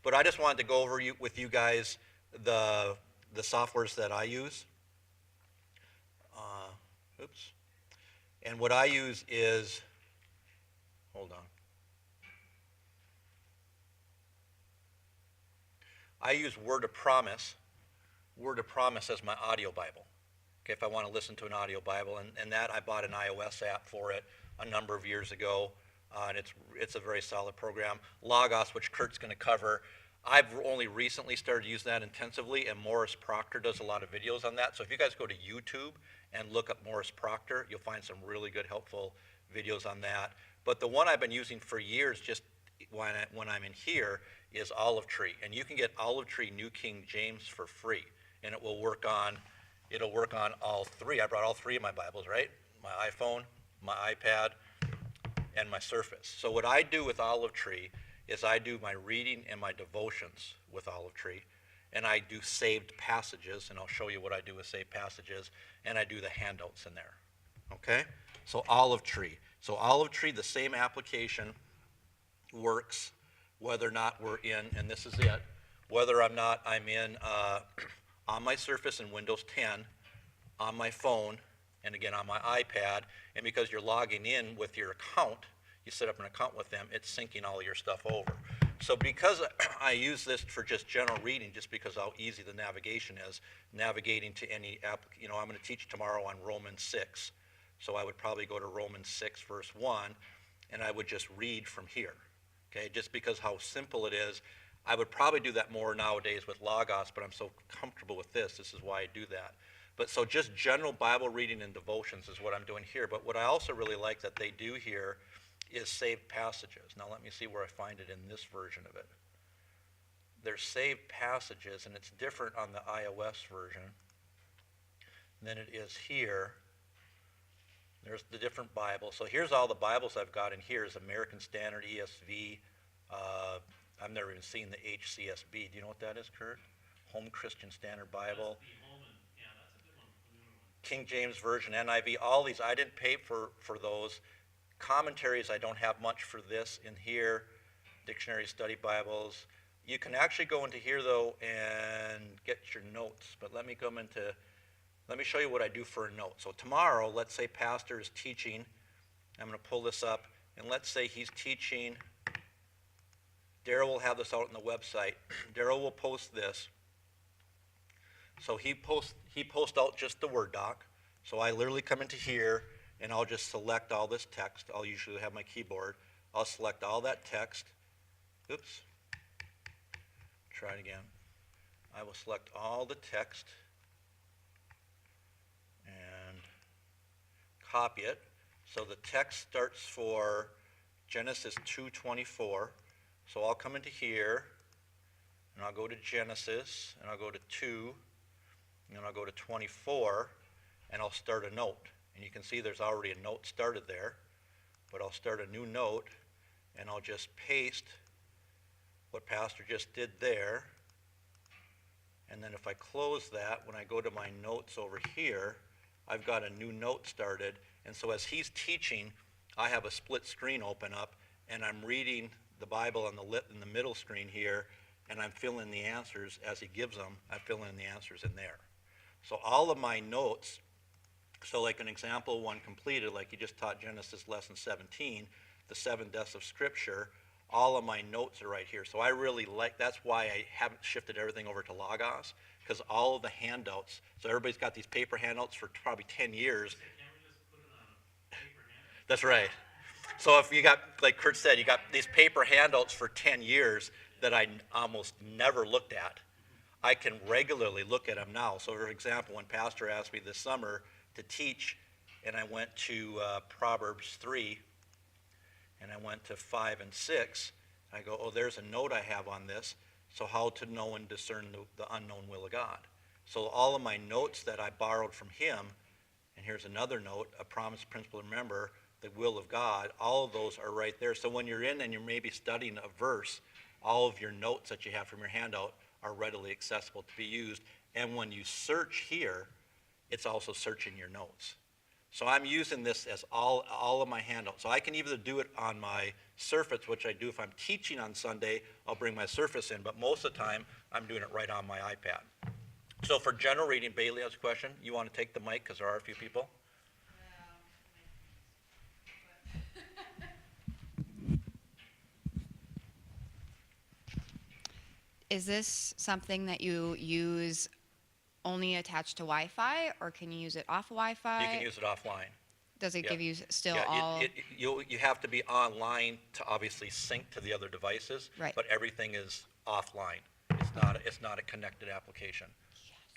But I just wanted to go over with you guys the softwares that I use. Oops. And what I use is, hold on. I use Word of Promise as my audio Bible. Okay, if I want to listen to an audio Bible, and that I bought an iOS app for it a number of years ago, and it's a very solid program. Logos, which Kurt's going to cover, I've only recently started using that intensively, and Morris Proctor does a lot of videos on that. So if you guys go to YouTube and look up Morris Proctor, you'll find some really good, helpful videos on that. But the one I've been using for years, just when I'm in here, is Olive Tree, and you can get Olive Tree New King James for free, and it'll work on all three. I brought all three of my Bibles, right? My iPhone, my iPad, and my Surface. So what I do with Olive Tree is I do my reading and my devotions with Olive Tree, and I do saved passages, and I'll show you what I do with saved passages, and I do the handouts in there. Okay? So Olive Tree. So Olive Tree, the same application works whether or not we're in, and this is it, whether I'm in on my Surface in Windows 10, on my phone, and again on my iPad, and because you're logging in with your account, you set up an account with them, it's syncing all your stuff over. So because I use this for just general reading, just because how easy the navigation is, navigating to any app, I'm going to teach tomorrow on Romans 6. So I would probably go to Romans 6 verse 1, and I would just read from here. Okay, just because how simple it is. I would probably do that more nowadays with Logos, but I'm so comfortable with this. This is why I do that. But so just general Bible reading and devotions is what I'm doing here. But what I also really like that they do here is saved passages. Now let me see where I find it in this version of it. There's saved passages, and it's different on the iOS version than it is here. There's the different Bibles. So here's all the Bibles I've got in here is American Standard, ESV. I've never even seen the HCSB. Do you know what that is, Kurt? Home Christian Standard Bible. Yeah, that's a good one. King James Version, NIV, all these. I didn't pay for those. Commentaries, I don't have much for this in here. Dictionaries, study Bibles. You can actually go into here, though, and get your notes. But let me show you what I do for a note. So tomorrow, let's say pastor is teaching. I'm going to pull this up, and let's say he's teaching. Daryl will have this out on the website. Daryl will post this. So he posts out just the Word doc. So I literally come into here, and I'll just select all this text. I'll usually have my keyboard. I'll select all that text. Oops. Try it again. I will select all the text and copy it. So the text starts for Genesis 2:24. So I'll come into here, and I'll go to Genesis, and I'll go to 2, and then I'll go to 24, and I'll start a note. And you can see there's already a note started there, but I'll start a new note, and I'll just paste what Pastor just did there. And then if I close that, when I go to my notes over here, I've got a new note started. And so as he's teaching, I have a split screen open up, and I'm reading the Bible in the middle screen here, and I'm filling in the answers as he gives them. I'm filling in the answers in there. So all of my notes, so like an example one completed, like you just taught Genesis lesson 17, the 7 deaths of Scripture, all of my notes are right here. So I really like, that's why I haven't shifted everything over to Logos, because all of the handouts, so everybody's got these paper handouts for probably 10 years. Can't we just put it on a paper handout? That's right. So if you got, like Kurt said, you got these paper handouts for 10 years that I almost never looked at, I can regularly look at them now. So for example, when Pastor asked me this summer to teach, and I went to Proverbs 3, and I went to 5 and 6, I go, oh, there's a note I have on this. So how to know and discern the unknown will of God. So all of my notes that I borrowed from him, and here's another note, a promise, principle, remember, the will of God, all of those are right there. So when you're in and you're maybe studying a verse, all of your notes that you have from your handout are readily accessible to be used. And when you search here, it's also searching your notes. So I'm using this as all of my handouts. So I can either do it on my Surface, which I do if I'm teaching on Sunday, I'll bring my Surface in, but most of the time, I'm doing it right on my iPad. So for general reading, Bailey has a question. You want to take the mic, because there are a few people? Is this something that you use only attached to Wi-Fi, or can you use it off Wi-Fi? You can use it offline. Does it Yeah. give you still Yeah, all? you have to be online to obviously sync to the other devices. Right. But everything is offline. It's not a connected application.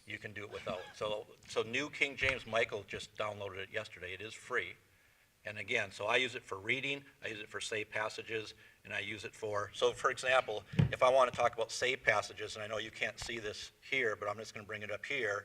You can do it without. So New King James, Michael just downloaded it yesterday. It is free. And again, so I use it for reading, I use it for saved passages, and I use it so for example, if I want to talk about saved passages, and I know you can't see this here, but I'm just going to bring it up here.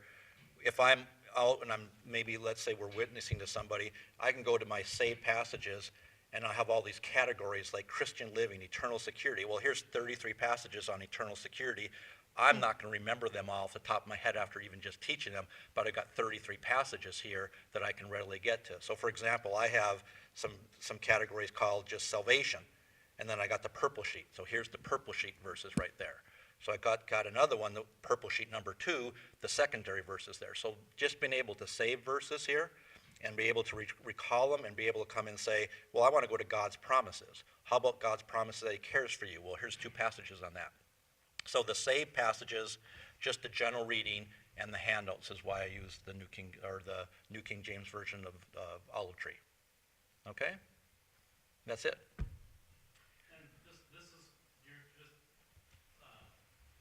If I'm out and maybe let's say we're witnessing to somebody, I can go to my saved passages, and I have all these categories like Christian living, eternal security. Well, here's 33 passages on eternal security. I'm not going to remember them all off the top of my head after even just teaching them, but I've got 33 passages here that I can readily get to. So for example, I have some categories called just salvation, and then I got the purple sheet. So here's the purple sheet verses right there. So I got another one, the purple sheet number 2, the secondary verses there. So just being able to save verses here and be able to recall them and be able to come and say, well, I want to go to God's promises. How about God's promises that he cares for you? Well, here's 2 passages on that. So the saved passages, just the general reading, and the handouts is why I use the New King James Version of Olive Tree. Okay? That's it. And this is, you're just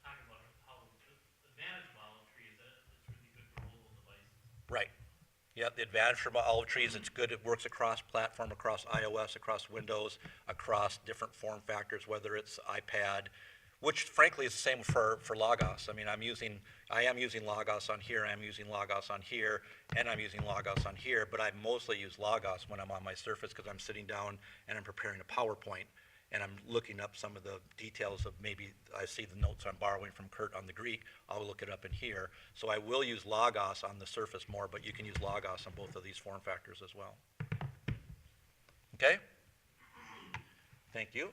talking about how the advantage of Olive Tree is that it's really good for mobile devices. Right. Yeah, the advantage from Olive Tree is it's good. It works across platform, across iOS, across Windows, across different form factors, whether it's iPad, which frankly is the same for Logos. I mean, I am using Logos on here, I'm using Logos on here, and I'm using Logos on here, but I mostly use Logos when I'm on my Surface because I'm sitting down and I'm preparing a PowerPoint, and I'm looking up some of the details of maybe I see the notes I'm borrowing from Kurt on the Greek, I'll look it up in here. So I will use Logos on the Surface more, but you can use Logos on both of these form factors as well. Okay? Thank you.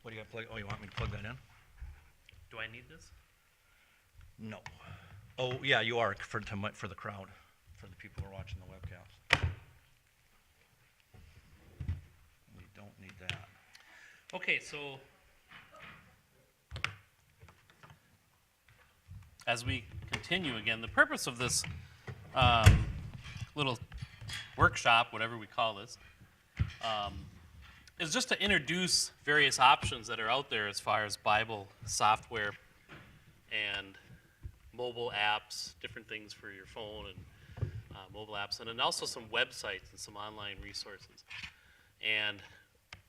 What do you got to plug? Oh, you want me to plug that in? Do I need this? No. Oh, yeah, you are for the crowd, for the people who are watching the webcast. We don't need that. Okay, so as we continue again, the purpose of this little workshop, whatever we call this, is just to introduce various options that are out there as far as Bible software and mobile apps, different things for your phone and mobile apps, and then also some websites and some online resources. And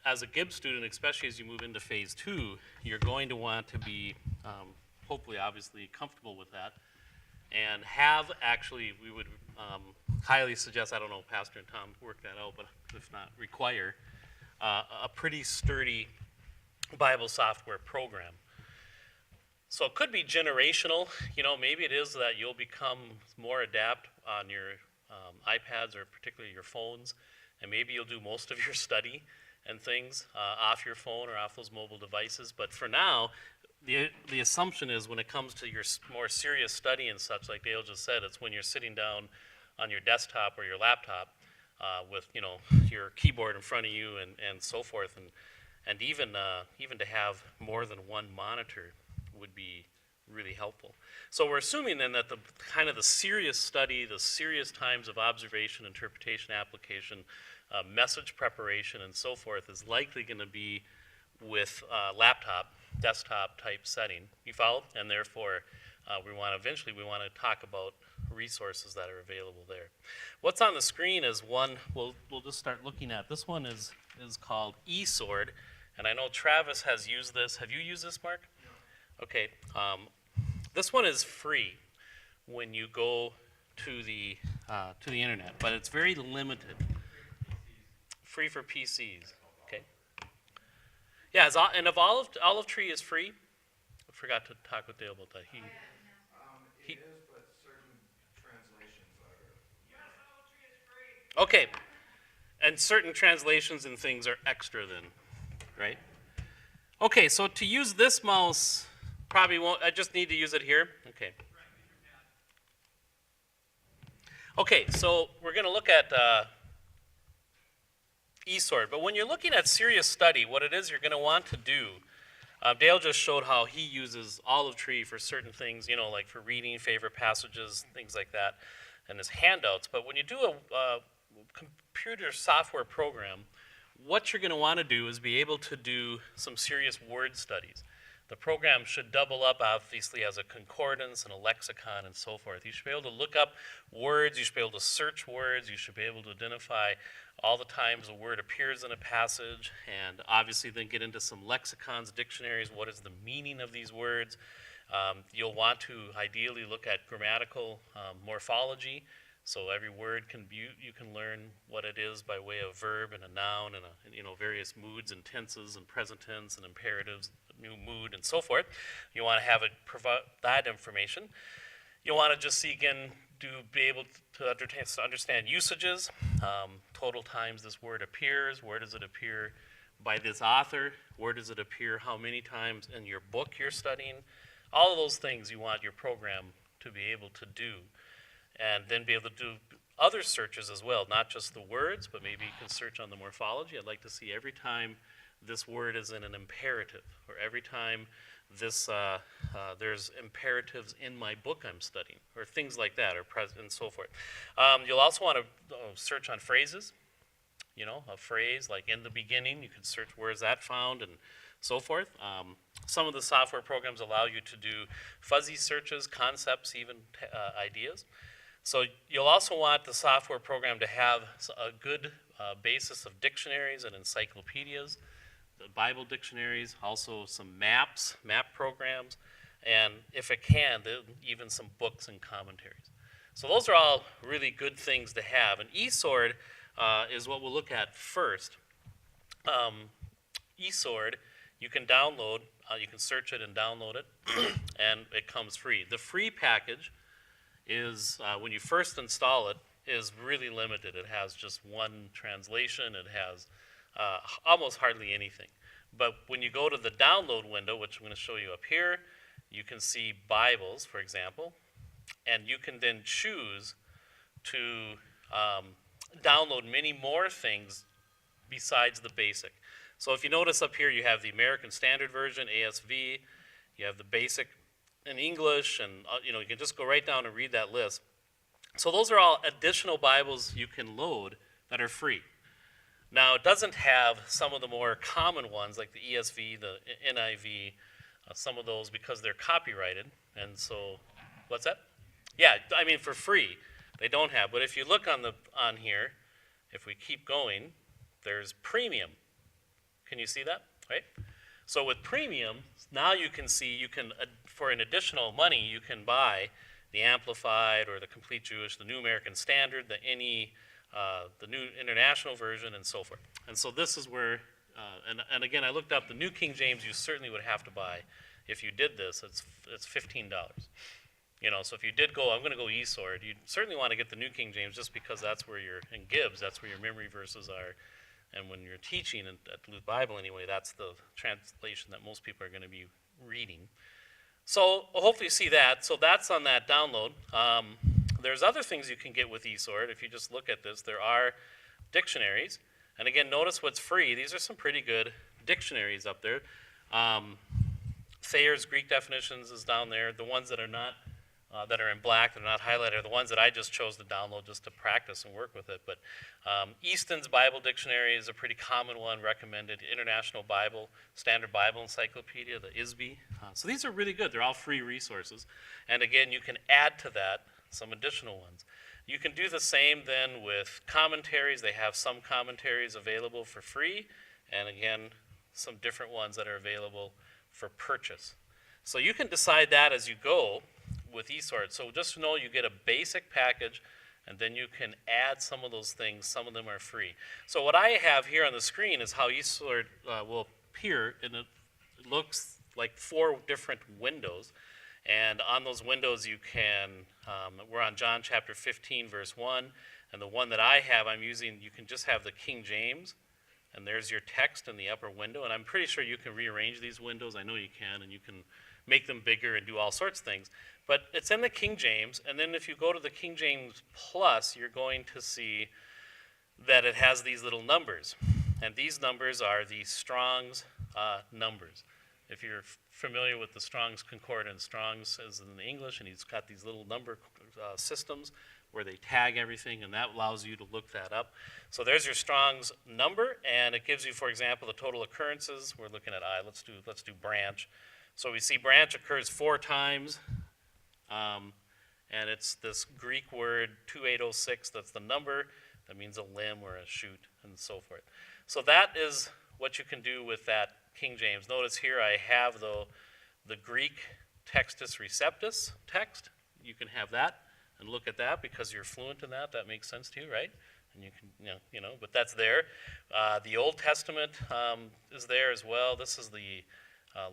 as a GIB student, especially as you move into phase 2, you're going to want to be, hopefully, obviously, comfortable with that. And we would highly suggest, I don't know, Pastor and Tom work that out, but if not, require a pretty sturdy Bible software program. So it could be generational. You know, maybe it is that you'll become more adept on your iPads or particularly your phones, and maybe you'll do most of your study and things off your phone or off those mobile devices. But for now, the assumption is when it comes to your more serious study and such, like Dale just said, it's when you're sitting down on your desktop or your laptop with your keyboard in front of you and so forth, and even to have more than one monitor would be really helpful. So we're assuming then that the kind of the serious study, the serious times of observation, interpretation, application, message preparation, and so forth is likely going to be with laptop, desktop type setting. You follow? And therefore, we want to talk about resources that are available there. What's on the screen is one we'll just start looking at. This one is called eSword, and I know Travis has used this. Have you used this, Mark? No. Okay. This one is free when you go to the internet, but it's very limited. Free for PCs. Okay. Yeah, and if Olive Tree is free, I forgot to talk with Dale about that. Okay, and certain translations and things are extra then, right? Okay, so to use this mouse, probably won't, I just need to use it here? Okay. Okay, so we're going to look at eSword, but when you're looking at serious study, what it is you're going to want to do, Dale just showed how he uses Olive Tree for certain things, like for reading favorite passages, things like that, and his handouts. But when you do a computer software program, what you're going to want to do is be able to do some serious word studies. The program should double up, obviously, as a concordance and a lexicon and so forth. You should be able to look up words. You should be able to search words. You should be able to identify all the times a word appears in a passage, and obviously then get into some lexicons, dictionaries. What is the meaning of these words? You'll want to ideally look at grammatical morphology. So every word you can learn what it is by way of verb and a noun and various moods and tenses and present tense and imperatives, new mood and so forth. You want to have it provide that information. You want to just be able to understand usages, total times this word appears, where does it appear by this author, where does it appear, how many times in your book you're studying. All of those things you want your program to be able to do. And then be able to do other searches as well, not just the words, but maybe you can search on the morphology. I'd like to see every time this word is in an imperative, or every time there's imperatives in my book I'm studying, or things like that, or and so forth. You'll also want to search on phrases. A phrase like in the beginning, you can search where is that found and so forth. Some of the software programs allow you to do fuzzy searches, concepts, even ideas. So you'll also want the software program to have a good basis of dictionaries and encyclopedias, the Bible dictionaries, also some map programs, and if it can, even some books and commentaries. So those are all really good things to have. And eSword is what we'll look at first. eSword, you can download, you can search it and download it, and it comes free. The free package is, when you first install it, is really limited. It has just one translation. It has almost hardly anything. But when you go to the download window, which I'm going to show you up here, you can see Bibles, for example, and you can then choose to download many more things besides the basic. So if you notice up here, you have the American Standard Version, ASV, you have the basic in English, and you can just go right down and read that list. So those are all additional Bibles you can load that are free. Now, it doesn't have some of the more common ones like the ESV, the NIV, some of those because they're copyrighted. And so, what's that? Yeah, I mean for free, they don't have. But if you look on here, if we keep going, there's premium. Can you see that? Right? So with premium, now you can see for an additional money, you can buy the Amplified or the Complete Jewish, the New American Standard, the NE, the New International Version, and so forth. And so this is where, and again, I looked up the New King James. You certainly would have to buy if you did this. It's $15. So if you did go, I'm going to go eSword. You certainly want to get the New King James just because that's where in Gibbs, that's where your memory verses are. And when you're teaching at Duluth Bible anyway, that's the translation that most people are going to be reading. So hopefully you see that. So that's on that download. There's other things you can get with eSword. If you just look at this, there are dictionaries. And again, notice what's free. These are some pretty good dictionaries up there. Thayer's Greek definitions is down there. The ones that are not, that are in black, that are not highlighted, are the ones that I just chose to download just to practice and work with it. But Easton's Bible Dictionary is a pretty common one, recommended. International Bible, Standard Bible Encyclopedia, the ISBE. So these are really good. They're all free resources. And again, you can add to that some additional ones. You can do the same then with commentaries. They have some commentaries available for free, and again, some different ones that are available for purchase. So you can decide that as you go with eSword. So just know you get a basic package, and then you can add some of those things. Some of them are free. So what I have here on the screen is how eSword will appear, and it looks like 4 different windows. And on those windows you can, we're on John chapter 15, verse 1, and the one that I have, I'm using, you can just have the King James, and there's your text in the upper window, and I'm pretty sure you can rearrange these windows. I know you can, and you can make them bigger and do all sorts of things. But it's in the King James, and then if you go to the King James Plus, you're going to see that it has these little numbers. And these numbers are the Strong's numbers. If you're familiar with the Strong's Concordance, Strong's is in the English, and he's got these little number systems where they tag everything, and that allows you to look that up. So there's your Strong's number, and it gives you, for example, the total occurrences. We're looking at I. Let's do branch. So we see branch occurs 4 times, and it's this Greek word 2806. That's the number. That means a limb or a shoot, and so forth. So that is what you can do with that King James. Notice here I have the Greek Textus Receptus text. You can have that and look at that because you're fluent in that. That makes sense to you, right? And you can, but that's there. The Old Testament is there as well. This is the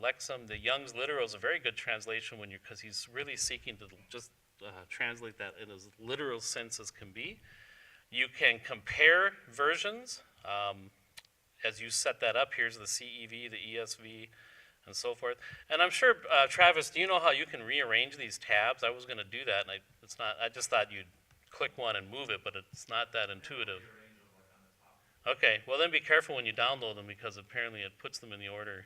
Lexicon. The Young's Literal is a very good translation because he's really seeking to just translate that in as literal sense as can be. You can compare versions. As you set that up, here's the CEV, the ESV, and so forth. And I'm sure, Travis, do you know how you can rearrange these tabs? I was going to do that, and I just thought you'd click one and move it, but it's not that intuitive. Okay, well then be careful when you download them because apparently it puts them in the order.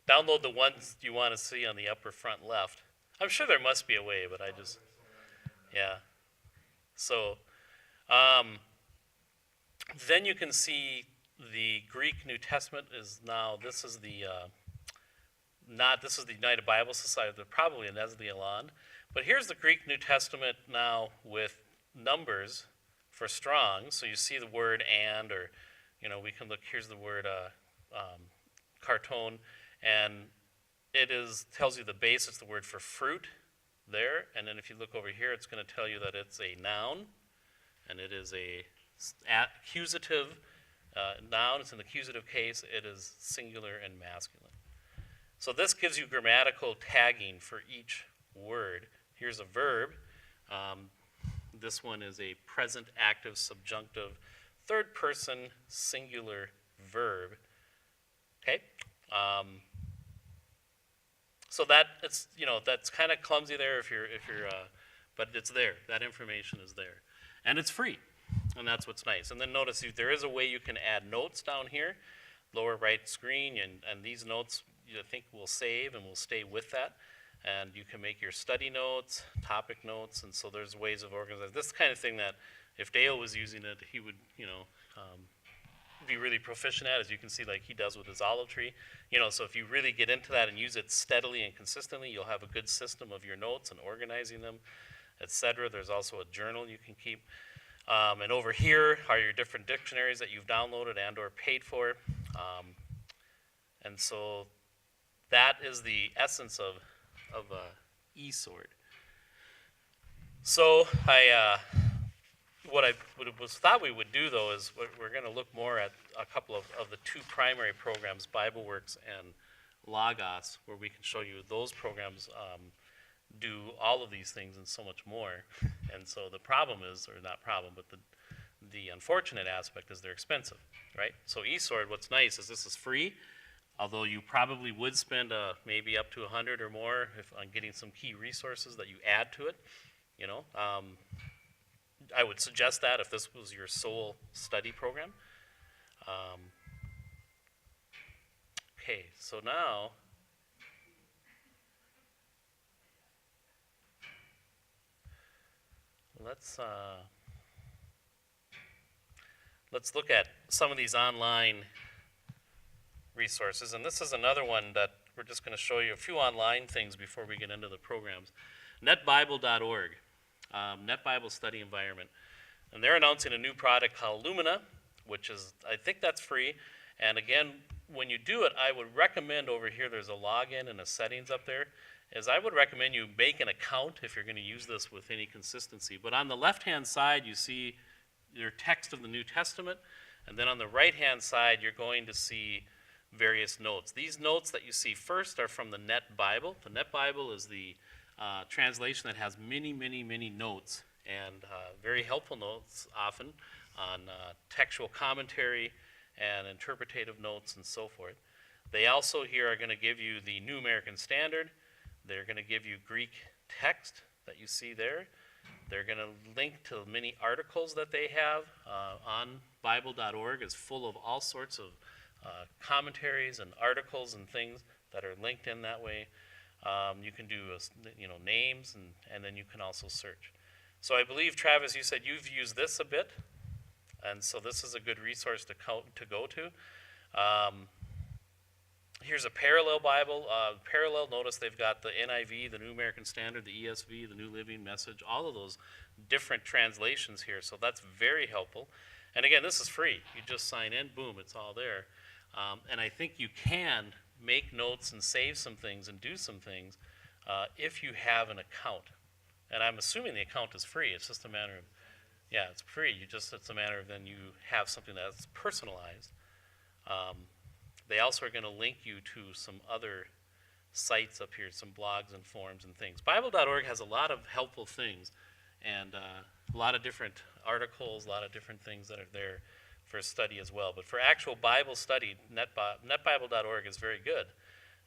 Download the ones you want to see on the upper front left. I'm sure there must be a way, but yeah. So, then you can see the Greek New Testament is now, this is the United Bible Society, they're probably an Esli-Elan. But here's the Greek New Testament now with numbers for Strong. So you see the word and, or, we can look, here's the word carton, and it tells you the base, it's the word for fruit there. And then if you look over here, it's going to tell you that it's a noun, and it is a accusative noun. It's in the accusative case. It is singular and masculine. So this gives you grammatical tagging for each word. Here's a verb. This one is a present active subjunctive third person singular verb. Okay. So that it's that's kind of clumsy there if you're but it's there. That information is there, and it's free. And that's what's nice. And then notice there is a way you can add notes down here, lower right screen, and these notes I think will save and will stay with that. And you can make your study notes, topic notes, and so there's ways of organizing. This kind of thing that if Dale was using it, he would, be really proficient at, as you can see like he does with his olive tree. So if you really get into that and use it steadily and consistently, you'll have a good system of your notes and organizing them, etc. There's also a journal you can keep. And over here are your different dictionaries that you've downloaded and or paid for. And so that is the essence of eSword. So what I thought we would do, though, is we're going to look more at a couple of the 2 primary programs, BibleWorks and Logos, where we can show you those programs do all of these things and so much more. And so the problem is, or not problem, but the unfortunate aspect is they're expensive, right? So eSword, what's nice is this is free, although you probably would spend maybe up to $100 or more on getting some key resources that you add to it. I would suggest that if this was your sole study program. Okay, so now let's look at some of these online resources, and this is another one that we're just going to show you a few online things before we get into the programs. netbible.org, Net Bible Study Environment, and they're announcing a new product called Lumina, which is, I think that's free, and again, when you do it, I would recommend over here, there's a login and a settings up there, is I would recommend you make an account if you're going to use this with any consistency. But on the left-hand side, you see your text of the New Testament, and then on the right-hand side, you're going to see various notes. These notes that you see first are from the Net Bible. The Net Bible is the translation that has many, many, many notes, and very helpful notes often on textual commentary and interpretative notes and so forth. They also here are going to give you the New American Standard. They're going to give you Greek text that you see there. They're going to link to many articles that they have on Bible.org. is full of all sorts of commentaries and articles and things that are linked in that way. You can do names, and then you can also search. So I believe, Travis, you said you've used this a bit, and so this is a good resource to go to. Here's a parallel Bible. Parallel, notice they've got the NIV, the New American Standard, the ESV, the New Living Message, all of those different translations here. So that's very helpful. And again, this is free. You just sign in, boom, it's all there. And I think you can make notes and save some things and do some things if you have an account. And I'm assuming the account is free. It's just a matter of, yeah, it's free. It's a matter of then you have something that's personalized. They also are going to link you to some other sites up here, some blogs and forums and things. Bible.org has a lot of helpful things and a lot of different articles, a lot of different things that are there for study as well. But for actual Bible study, netbible.org is very good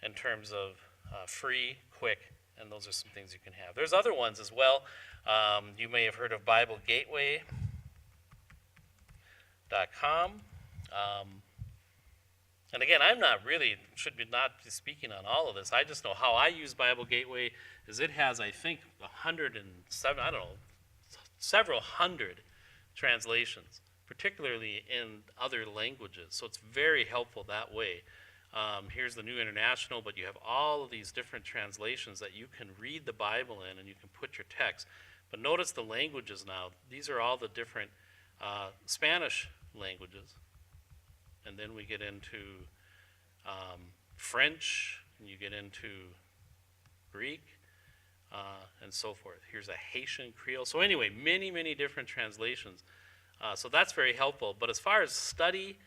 in terms of free, quick, and those are some things you can have. There's other ones as well. You may have heard of BibleGateway.com. And again, should not be speaking on all of this. I just know how I use Bible Gateway is it has, I think, 107, several hundred translations, particularly in other languages. So it's very helpful that way. Here's the New International, but you have all of these different translations that you can read the Bible in and you can put your text. But notice the languages now. These are all the different Spanish languages. And then we get into French, and you get into Greek, and so forth. Here's a Haitian Creole. So anyway, many, many different translations. So that's very helpful. But as far as study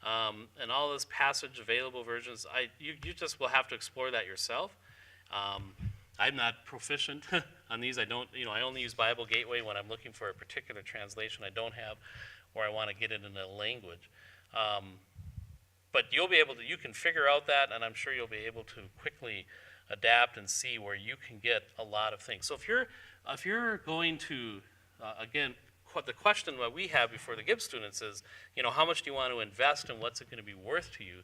and all this passage available versions, you just will have to explore that yourself. I'm not proficient on these. I only use Bible Gateway when I'm looking for a particular translation I don't have, or I want to get it in a language. But you can figure out that, and I'm sure you'll be able to quickly adapt and see where you can get a lot of things. So if you're going to, again, the question that we have before the Gibbs students is, how much do you want to invest and what's it going to be worth to you?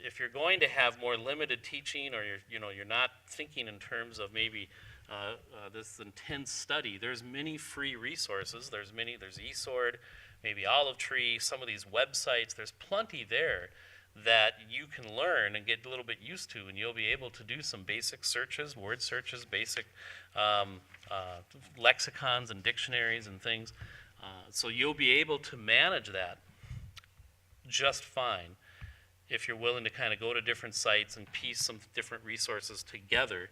If you're going to have more limited teaching, or you're not thinking in terms of maybe this intense study, there's many free resources. There's eSword, maybe Olive Tree, some of these websites. There's plenty there that you can learn and get a little bit used to, and you'll be able to do some basic searches, word searches, basic lexicons and dictionaries and things. So you'll be able to manage that just fine if you're willing to kind of go to different sites and piece some different resources together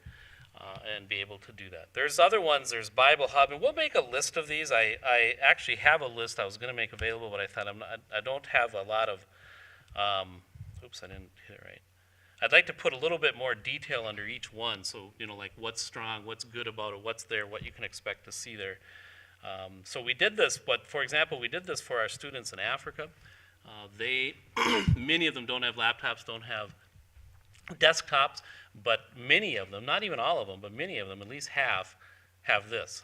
and be able to do that. There's other ones. There's Bible Hub, and we'll make a list of these. I actually have a list I was going to make available, but I thought I don't have a lot of. Oops, I didn't hit it right. I'd like to put a little bit more detail under each one, so like what's strong, what's good about it, what's there, what you can expect to see there. So we did this, but for example, we did this for our students in Africa. Many of them don't have laptops, don't have desktops, but many of them, not even all of them, but many of them, at least half, have this.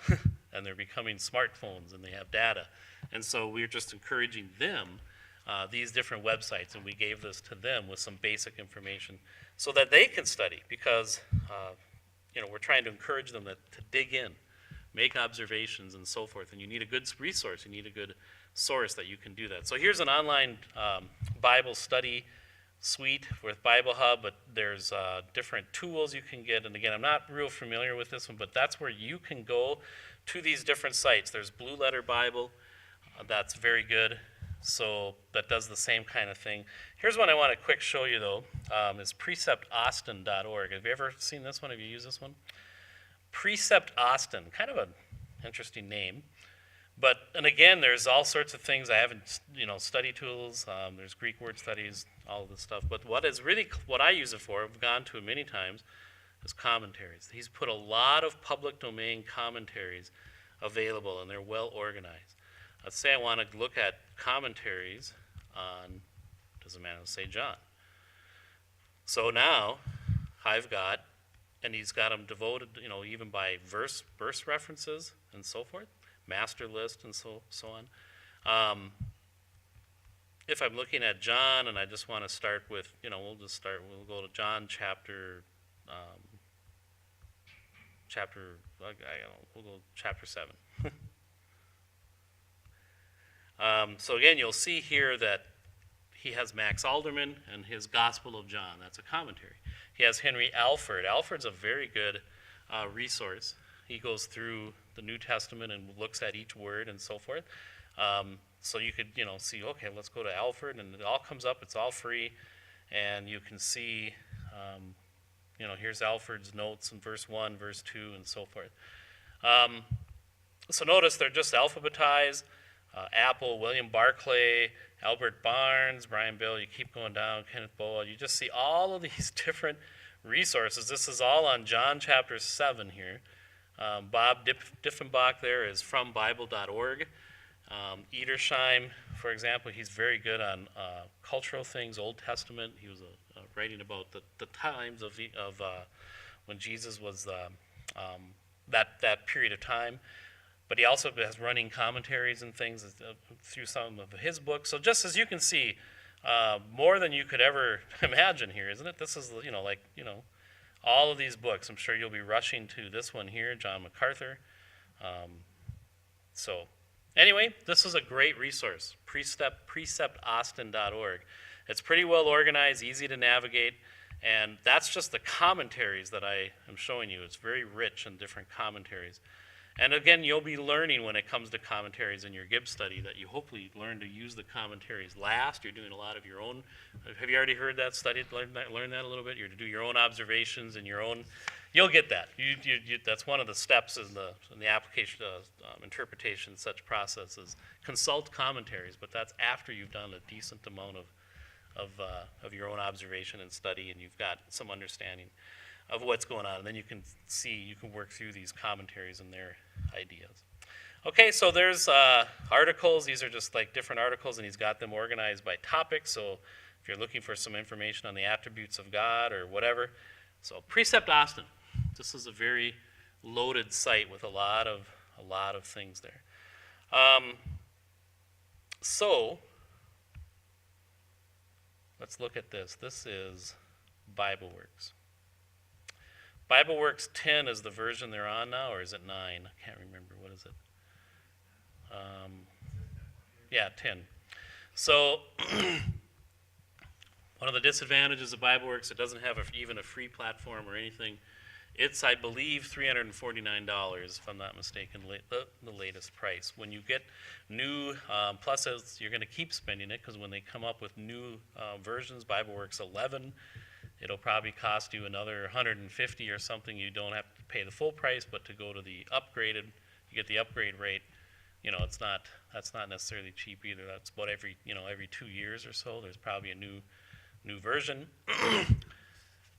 And they're becoming smartphones and they have data. And so we're just encouraging them, these different websites, and we gave this to them with some basic information so that they can study, because we're trying to encourage them to dig in, make observations and so forth. And you need a good resource, you need a good source that you can do that. So here's an online Bible study suite with Bible Hub, but there's different tools you can get. And again, I'm not real familiar with this one, but that's where you can go to these different sites. There's Blue Letter Bible, that's very good. So that does the same kind of thing. Here's one I want to quick show you though, is preceptaustin.org. Have you ever seen this one? Have you used this one? Precept Austin, kind of an interesting name. And again, there's all sorts of things. I haven't, study tools, there's Greek word studies, all of this stuff. But what I use it for, I've gone to it many times, is commentaries. He's put a lot of public domain commentaries available, and they're well organized. Let's say I want to look at commentaries on, doesn't matter, let's say John. So now I've got, and he's got them devoted, even by verse references and so forth, master list and so on. If I'm looking at John and I just want to start with, we'll go to John we'll go chapter 7. So again, you'll see here that he has Max Alderman and his Gospel of John. That's a commentary. He has Henry Alfred. Alfred's a very good resource. He goes through the New Testament and looks at each word and so forth. So you could, see, okay, let's go to Alfred, and it all comes up. It's all free, and you can see, here's Alfred's notes in verse 1, verse 2, and so forth. So notice they're just alphabetized. Apple, William Barclay, Albert Barnes, Brian Bill, you keep going down, Kenneth Boa. You just see all of these different resources. This is all on John chapter 7 here. Bob Diffenbach there is from Bible.org. Edersheim, for example, he's very good on cultural things, Old Testament. He was writing about the times of when Jesus was that period of time. But he also has running commentaries and things through some of his books. So just as you can see, more than you could ever imagine here, isn't it? This is, all of these books. I'm sure you'll be rushing to this one here, John MacArthur. So anyway, this is a great resource, preceptaustin.org. It's pretty well organized, easy to navigate, and that's just the commentaries that I am showing you. It's very rich in different commentaries. And again, you'll be learning when it comes to commentaries in your Gibbs study that you hopefully learn to use the commentaries last. You're doing a lot of your own. Have you already heard that, studied, learned that a little bit? You're to do your own observations and your own. You'll get that. That's one of the steps in the application, interpretation, such processes. Consult commentaries, but that's after you've done a decent amount of your own observation and study, and you've got some understanding of what's going on, and then you can work through these commentaries and their ideas. Okay, so there's articles. These are just like different articles, and he's got them organized by topic. So if you're looking for some information on the attributes of God or whatever, so Precept Austin. This is a very loaded site with a lot of things there. So let's look at this. This is BibleWorks. BibleWorks 10 is the version they're on now, or is it 9? I can't remember. What is it? Yeah, 10. So one of the disadvantages of BibleWorks, it doesn't have even a free platform or anything. It's, I believe, $349, if I'm not mistaken, the latest price. When you get new, plus you're going to keep spending it, because when they come up with new versions, BibleWorks 11, it'll probably cost you another $150 or something. You don't have to pay the full price, but to go to the upgraded, you get the upgrade rate. That's not necessarily cheap either. That's about every 2 years or so. There's probably a new version.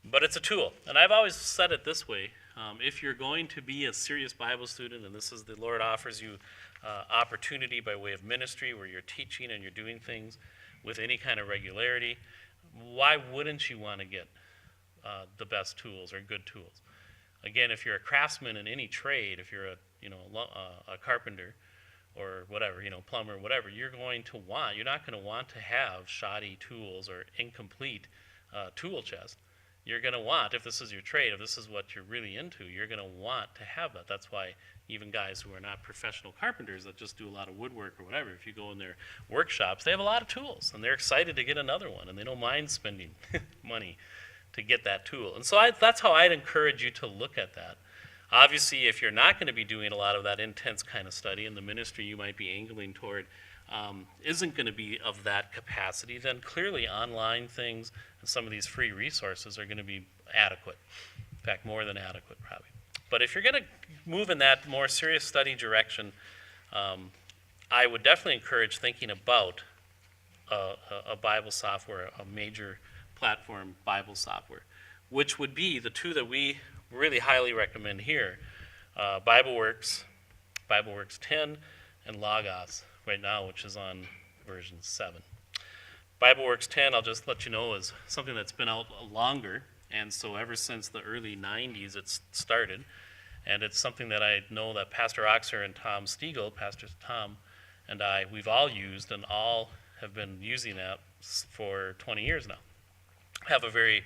But it's a tool. And I've always said it this way. If you're going to be a serious Bible student, and this is the Lord offers you opportunity by way of ministry where you're teaching and you're doing things with any kind of regularity, why wouldn't you want to get the best tools or good tools? Again, if you're a craftsman in any trade, if you're a carpenter or whatever, plumber, whatever, you're not going to want to have shoddy tools or incomplete tool chest. You're going to want, if this is your trade, if this is what you're really into, you're going to want to have that. That's why even guys who are not professional carpenters that just do a lot of woodwork or whatever, if you go in their workshops, they have a lot of tools, and they're excited to get another one, and they don't mind spending money to get that tool. And so that's how I'd encourage you to look at that. Obviously, if you're not going to be doing a lot of that intense kind of study, and the ministry you might be angling toward isn't going to be of that capacity, then clearly online things and some of these free resources are going to be adequate. In fact, more than adequate, probably. But if you're going to move in that more serious study direction, I would definitely encourage thinking about a Bible software, a major platform Bible software. which would be the two that we really highly recommend here, BibleWorks 10, and Logos right now, which is on version 7. BibleWorks 10, I'll just let you know, is something that's been out longer, and so ever since the early 90s it's started, and it's something that I know that Pastor Oxer and Tom Stiegel, Pastor Tom and I, we've all used and all have been using that for 20 years now. Have a very,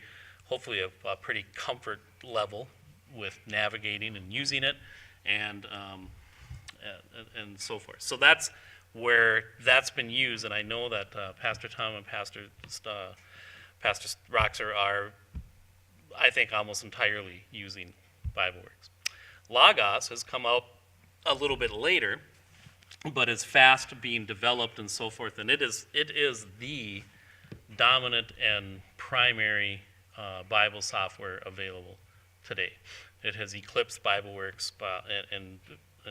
hopefully a pretty comfort level with navigating and using it, and so forth. So that's where that's been used, and I know that Pastor Tom and Pastor Roxer are, I think, almost entirely using BibleWorks. Logos has come out a little bit later, but is fast being developed and so forth, and it is the dominant and primary Bible software available today. It has eclipsed BibleWorks in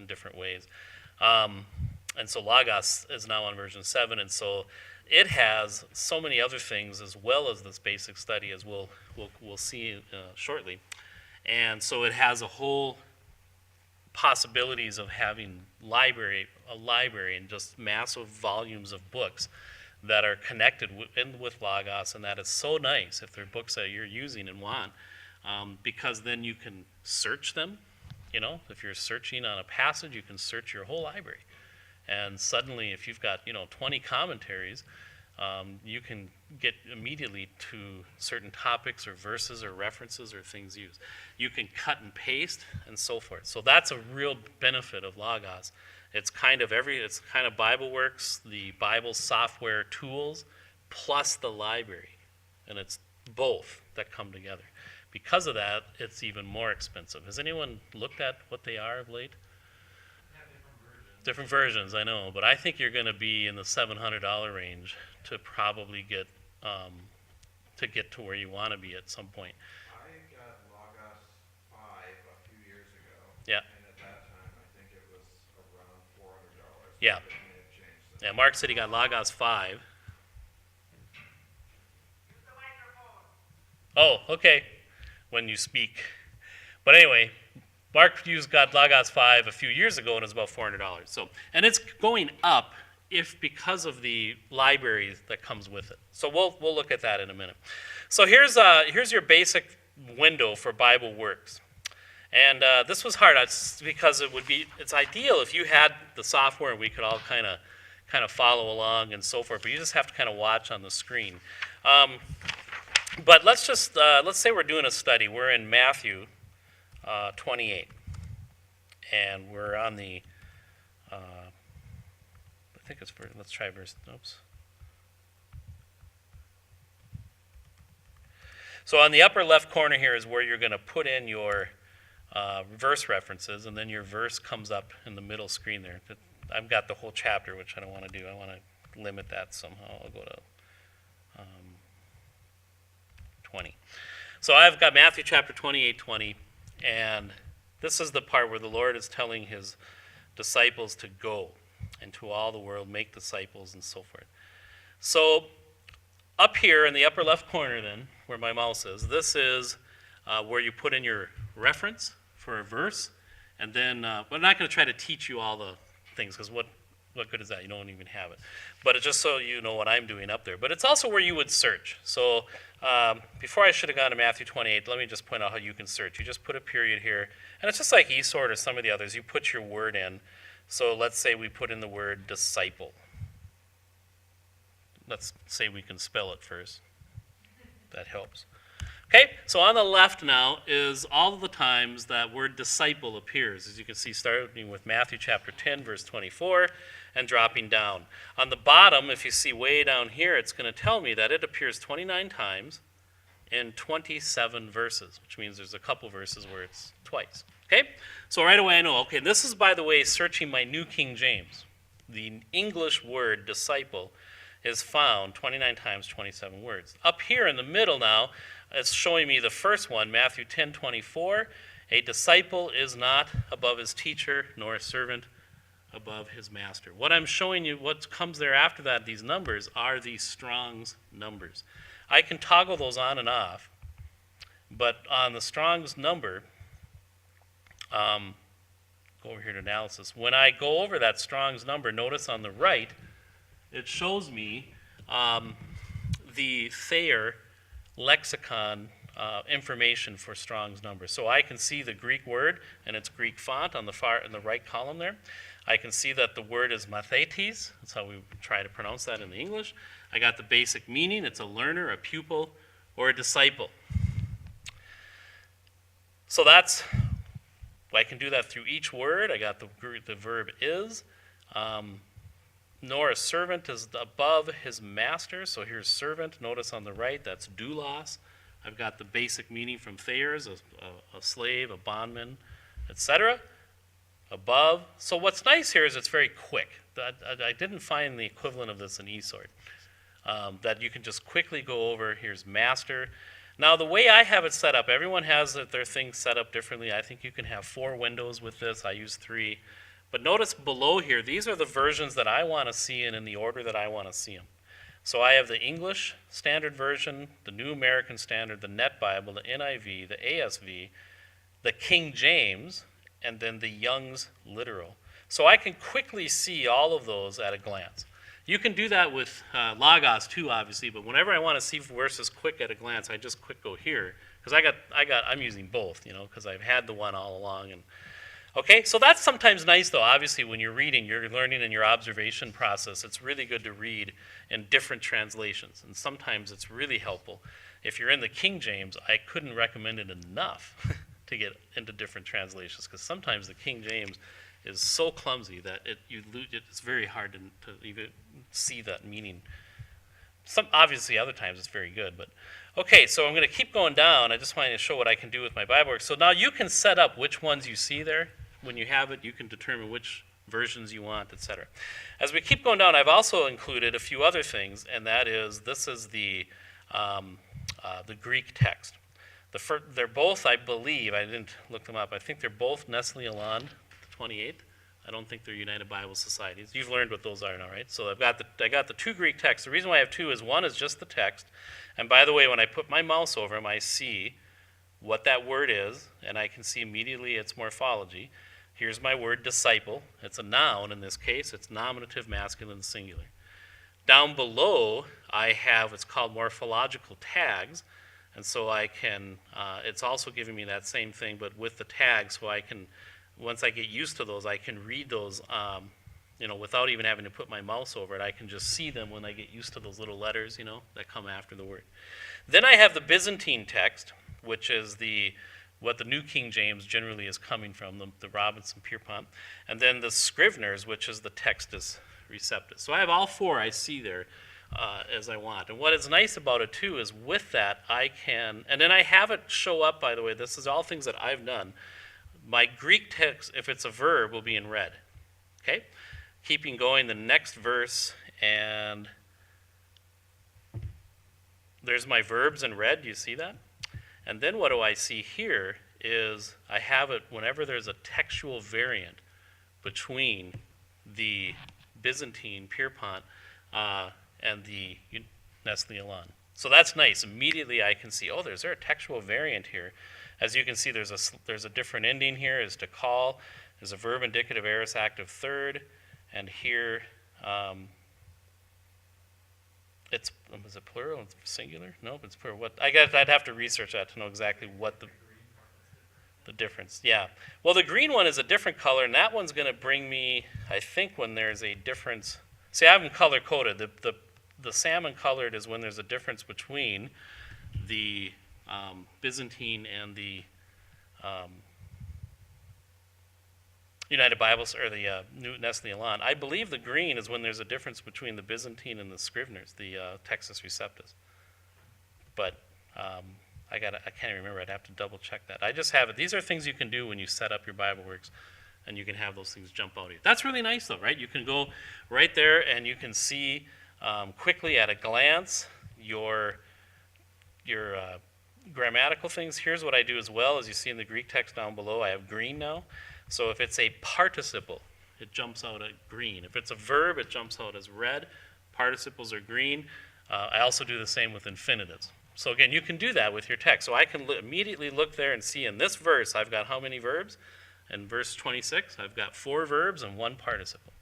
different ways. And so Logos is now on version 7, and so it has so many other things as well as this basic study, as we'll see shortly. And so it has a whole possibilities of having a library and just massive volumes of books that are connected with Logos, and that is so nice if they're books that you're using and want, because then you can search them. You know, if you're searching on a passage, you can search your whole library. And suddenly, if you've got 20 commentaries, you can get immediately to certain topics or verses or references or things used. You can cut and paste and so forth. So that's a real benefit of Logos. It's kind of BibleWorks, the Bible software tools, plus the library, and it's both that come together. Because of that, it's even more expensive. Has anyone looked at what they are of late? Different versions, I know, but I think you're going to be in the $700 range to probably get to where you want to be at some point. I got Logos 5 a few years ago. Yeah. And at that time, I think it was around $400. Yeah. It may have changed since. Yeah, Mark said he got Logos 5. Oh, okay, when you speak. But anyway, Mark got Logos 5 a few years ago, and it was about $400. So, and it's going up because of the library that comes with it. So we'll look at that in a minute. So here's your basic window for BibleWorks. And this was hard because it's ideal if you had the software and we could all kind of follow along and so forth, but you just have to kind of watch on the screen. But let's say we're doing a study. We're in Matthew 28, and we're on the let's try verse. Oops. So on the upper left corner here is where you're going to put in your verse references, and then your verse comes up in the middle screen there. I've got the whole chapter, which I don't want to do. I want to limit that somehow. I'll go to 20. So I've got Matthew chapter 28:20, and this is the part where the Lord is telling his disciples to go into all the world, make disciples, and so forth. So up here in the upper left corner then, where my mouse is, this is where you put in your reference for a verse, and then, we're not going to try to teach you all the things, because what good is that? You don't even have it. But it's just so you know what I'm doing up there. But it's also where you would search. So before I should have gone to Matthew 28, let me just point out how you can search. You just put a period here, and it's just like eSword or some of the others. You put your word in. So let's say we put in the word disciple. Let's say we can spell it first. That helps. Okay, so on the left now is all of the times that word disciple appears. As you can see, starting with Matthew chapter 10, verse 24, and dropping down. On the bottom, if you see way down here, it's going to tell me that it appears 29 times in 27 verses, which means there's a couple verses where it's twice. Okay, so right away I know, okay, this is, by the way, searching my New King James. The English word disciple is found 29 times, 27 words. Up here in the middle now, it's showing me the first one, Matthew 10:24. A disciple is not above his teacher, nor a servant above his master. What I'm showing you, what comes there after that, these numbers, are the Strong's numbers. I can toggle those on and off, But on the Strong's number, go over here to analysis. When I go over that Strong's number, notice on the right, it shows me the Thayer lexicon information for Strong's number. So I can see the Greek word and its Greek font on the in the right column there. I can see that the word is mathetes. That's how we try to pronounce that in the English. I got the basic meaning. It's a learner, a pupil, or a disciple. So that's, I can do that through each word. I got the verb is. Nor a servant is above his master. So here's servant. Notice on the right, that's doulos. I've got the basic meaning from Thayer's, a slave, a bondman, etc. Above. So what's nice here is it's very quick. I didn't find the equivalent of this in eSword. That you can just quickly go over. Here's master. Now the way I have it set up, everyone has their things set up differently. I think you can have 4 windows with this. I use 3. But notice below here, these are the versions that I want to see in the order that I want to see them. So I have the English Standard Version, the New American Standard, the Net Bible, the NIV, the ASV, the King James, and then the Young's Literal. So I can quickly see all of those at a glance. You can do that with Logos too, obviously, but whenever I want to see verses quick at a glance, I just quick go here, because I'm using both, because I've had the one all along. And okay, so that's sometimes nice though. Obviously, when you're reading, you're learning in your observation process. It's really good to read in different translations, and sometimes it's really helpful. If you're in the King James, I couldn't recommend it enough to get into different translations, because sometimes the King James is so clumsy that it's very hard to even see that meaning. Obviously, other times it's very good. But okay, so I'm going to keep going down. I just wanted to show what I can do with my Bible works. So now you can set up which ones you see there. When you have it, you can determine which versions you want, etc. As we keep going down, I've also included a few other things, and that is, this is the Greek text. They're both, I believe, I didn't look them up, I think they're both Nestle Aland, 28th. I don't think they're United Bible Societies. You've learned what those are now, right? So I got the 2 Greek texts. The reason why I have 2 is one is just the text. And by the way, when I put my mouse over them, I see what that word is, and I can see immediately its morphology. Here's my word, disciple. It's a noun in this case. It's nominative, masculine, singular. Down below, I have what's called morphological tags. And so I can, it's also giving me that same thing, but with the tags, so I can, once I get used to those, I can read those, without even having to put my mouse over it. I can just see them when I get used to those little letters, that come after the word. Then I have the Byzantine text, which is what the New King James generally is coming from, the Robinson Pierpont. And then the Scrivener's, which is the Textus Receptus. So I have all 4 I see there as I want. And what is nice about it too is with that I can, and then I have it show up, by the way, this is all things that I've done. My Greek text, if it's a verb, will be in red. Okay? Keeping going, the next verse, and there's my verbs in red. Do you see that? And then what do I see here is I have it whenever there's a textual variant between the Byzantine Pierpont and the Nestle Aland. So that's nice. Immediately I can see, is there a textual variant here? As you can see, there's a different ending here, is to call. There's a verb indicative aorist active third, and here is it plural? It's singular? Nope, it's plural. I'd have to research that to know exactly what the difference. Yeah. Well, the green one is a different color, and that one's going to bring me, I think, when there's a difference. See, I have them color coded. The salmon colored is when there's a difference between the Byzantine and the United Bibles, or the Nestle Aland. I believe the green is when there's a difference between the Byzantine and the Scrivener's, the Textus Receptus. But I can't even remember. I'd have to double check that. I just have it. These are things you can do when you set up your Bible Works, and you can have those things jump out at you. That's really nice, though, right? You can go right there, and you can see quickly at a glance your grammatical things. Here's what I do as well. As you see in the Greek text down below, I have green now. So if it's a participle, it jumps out at green. If it's a verb, it jumps out as red. Participles are green. I also do the same with infinitives. So again, you can do that with your text. So I can immediately look there and see in this verse, I've got how many verbs? In verse 26, I've got 4 verbs and 1 participle.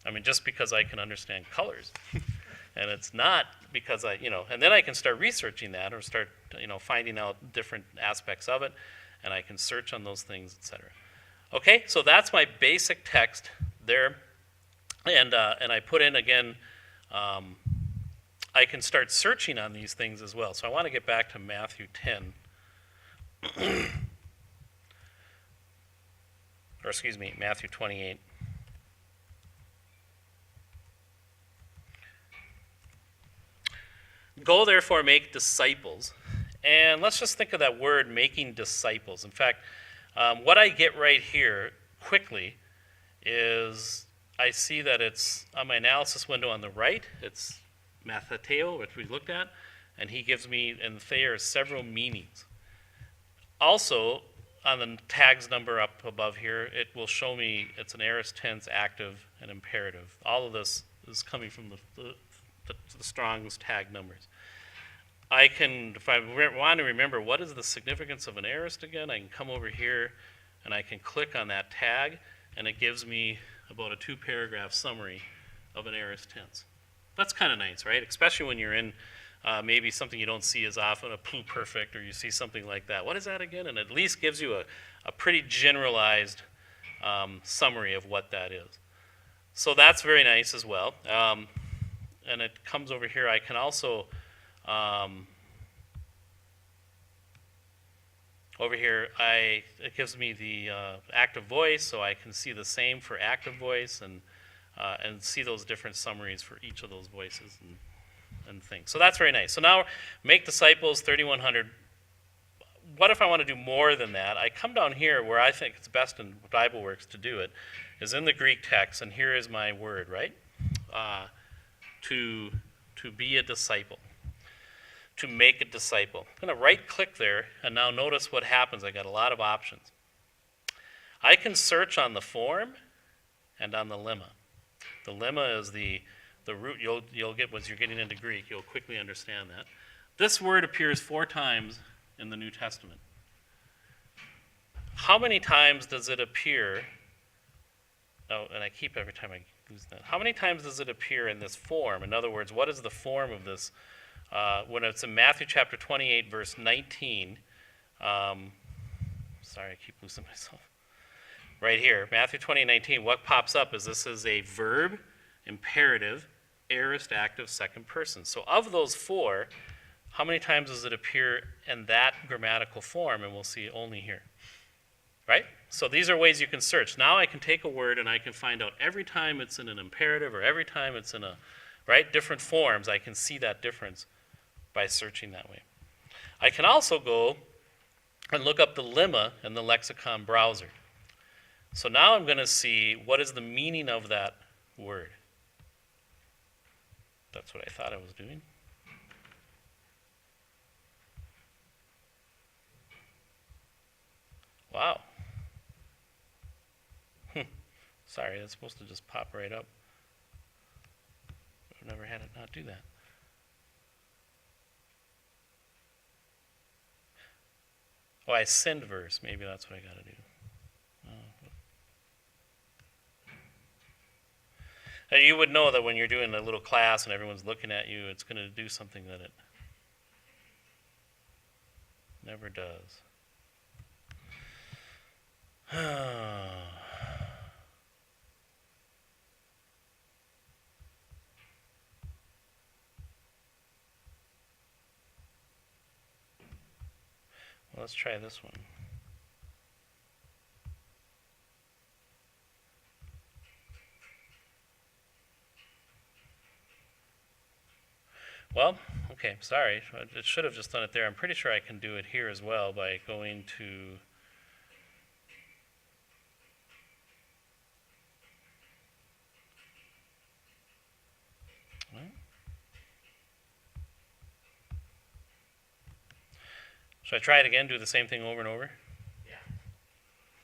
I mean, just because I can understand colors. And it's not because and then I can start researching that or start, finding out different aspects of it, and I can search on those things, etc. Okay, so that's my basic text there. And I put in, again, I can start searching on these things as well. So I want to get back to Matthew 10. Or excuse me, Matthew 28. Go therefore make disciples. And let's just think of that word, making disciples. In fact, what I get right here quickly is I see that it's on my analysis window on the right. It's matheteo, which we looked at, and he gives me in Thayer several meanings. Also, on the tags number up above here, it will show me it's an aorist tense, active, and imperative. All of this is coming from the Strong's tag numbers. I can, if I want to remember what is the significance of an aorist again, I can come over here and I can click on that tag, and it gives me about a 2-paragraph summary of an aorist tense. That's kind of nice, right? Especially when you're in maybe something you don't see as often, a pluperfect, or you see something like that. What is that again? And at least gives you a pretty generalized summary of what that is. So that's very nice as well. And it comes over here. I can also, over here, it gives me the active voice, so I can see the same for active voice and see those different summaries for each of those voices and things. So that's very nice. So now, make disciples, 3100. What if I want to do more than that? I come down here where I think it's best in BibleWorks to do it, is in the Greek text, and here is my word, right? To be a disciple, to make a disciple. I'm going to right-click there, and now notice what happens. I got a lot of options. I can search on the form and on the lemma. The lemma is the root you'll get as you're getting into Greek. You'll quickly understand that. This word appears 4 times in the New Testament. How many times does it appear? Oh, and I keep every time I lose that. How many times does it appear in this form? In other words, what is the form of this? When it's in Matthew chapter 28, verse 19. Sorry, I keep losing myself. Right here, Matthew 20:19. What pops up is this is a verb, imperative, aorist, active, second person. So of those 4, how many times does it appear in that grammatical form? And we'll see only here. Right? So these are ways you can search. Now I can take a word and I can find out every time it's in an imperative or every time it's in different forms. I can see that difference by searching that way. I can also go and look up the lemma in the lexicon browser. So now I'm going to see what is the meaning of that word. That's what I thought I was doing. Wow. Sorry, that's supposed to just pop right up. I've never had it not do that. Oh, I send verse. Maybe that's what I got to do. Now, you would know that when you're doing a little class and everyone's looking at you, it's going to do something that it never does. Well, let's try this one. Well, okay, sorry. It should have just done it there. I'm pretty sure I can do it here as well by going to... Should I try it again, do the same thing over and over?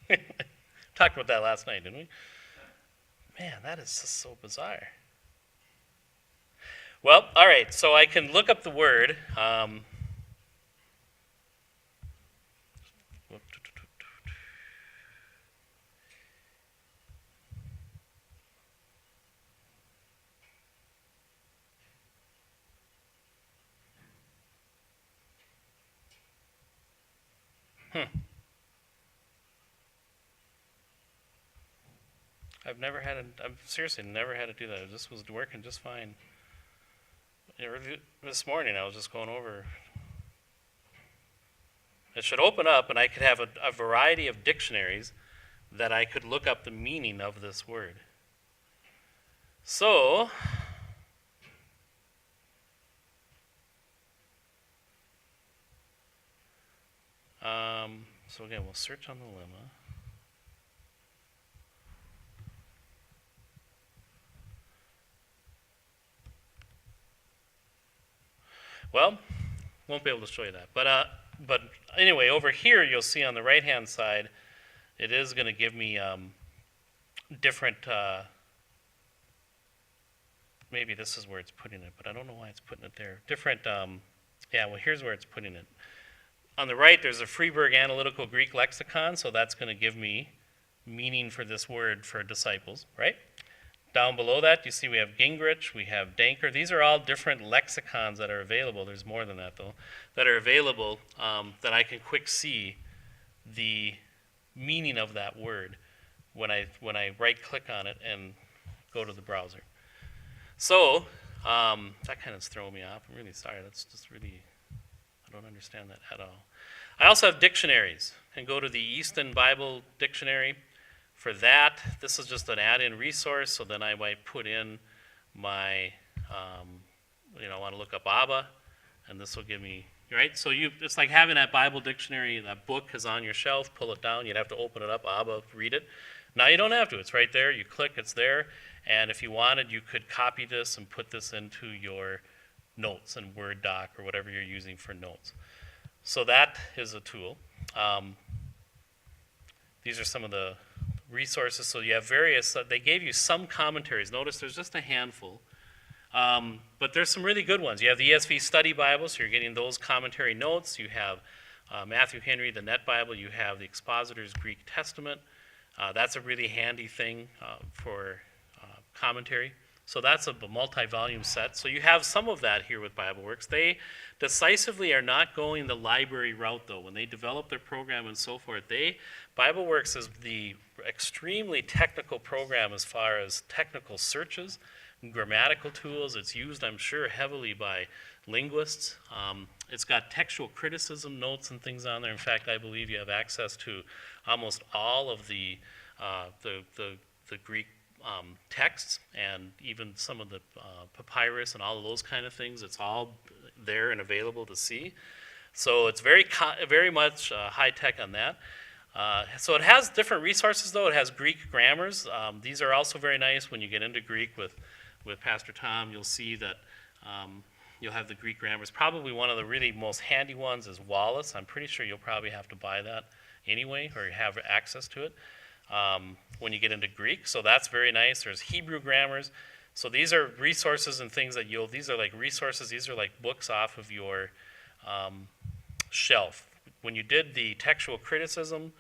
Yeah. Talked about that last night, didn't we? Man, that is just so bizarre. Well, all right, so I can look up the word. I've seriously never had to do that. This was working just fine. This morning I was just going over. It should open up and I could have a variety of dictionaries that I could look up the meaning of this word. So, again, we'll search on the lemma. Well, won't be able to show you that. But anyway, over here you'll see on the right-hand side, it is going to give me different, maybe this is where it's putting it, but I don't know why it's putting it there. Different, yeah, well, here's where it's putting it. On the right, there's a Freeburg Analytical Greek Lexicon, so that's going to give me meaning for this word for disciples, right? Down below that, you see we have Gingrich, we have Danker. These are all different lexicons that are available. There's more than that, though, that are available that I can quick see the meaning of that word when I right-click on it and go to the browser. So that kind of is throwing me off. I'm really sorry. That's just really, I don't understand that at all. I also have dictionaries. I can go to the Easton Bible Dictionary. For that, this is just an add-in resource, so then I might put in my, I want to look up Abba, and this will give me, right? So it's like having that Bible dictionary, that book is on your shelf, pull it down, you'd have to open it up, Abba, read it. Now you don't have to, it's right there, you click, it's there, and if you wanted, you could copy this and put this into your notes in Word doc or whatever you're using for notes. So that is a tool. These are some of the resources. So you have various, they gave you some commentaries. Notice there's just a handful. But there's some really good ones. You have the ESV Study Bible, so you're getting those commentary notes. You have Matthew Henry, the Net Bible. You have the Expositor's Greek Testament. That's a really handy thing for commentary. So that's a multi-volume set. So you have some of that here with BibleWorks. They decisively are not going the library route, though. When they develop their program and so forth, BibleWorks is the extremely technical program as far as technical searches, grammatical tools. It's used, I'm sure, heavily by linguists. It's got textual criticism notes and things on there. In fact, I believe you have access to almost all of the Greek texts and even some of the papyrus and all of those kind of things. It's all there and available to see. So it's very much high tech on that. So it has different resources, though. It has Greek grammars. These are also very nice when you get into Greek with Pastor Tom. You'll see that you'll have the Greek grammars. Probably one of the really most handy ones is Wallace. I'm pretty sure you'll probably have to buy that anyway or have access to it when you get into Greek. So that's very nice. There's Hebrew grammars. So these are resources and things that these are like resources. These are like books off of your shelf. When you did the textual criticism,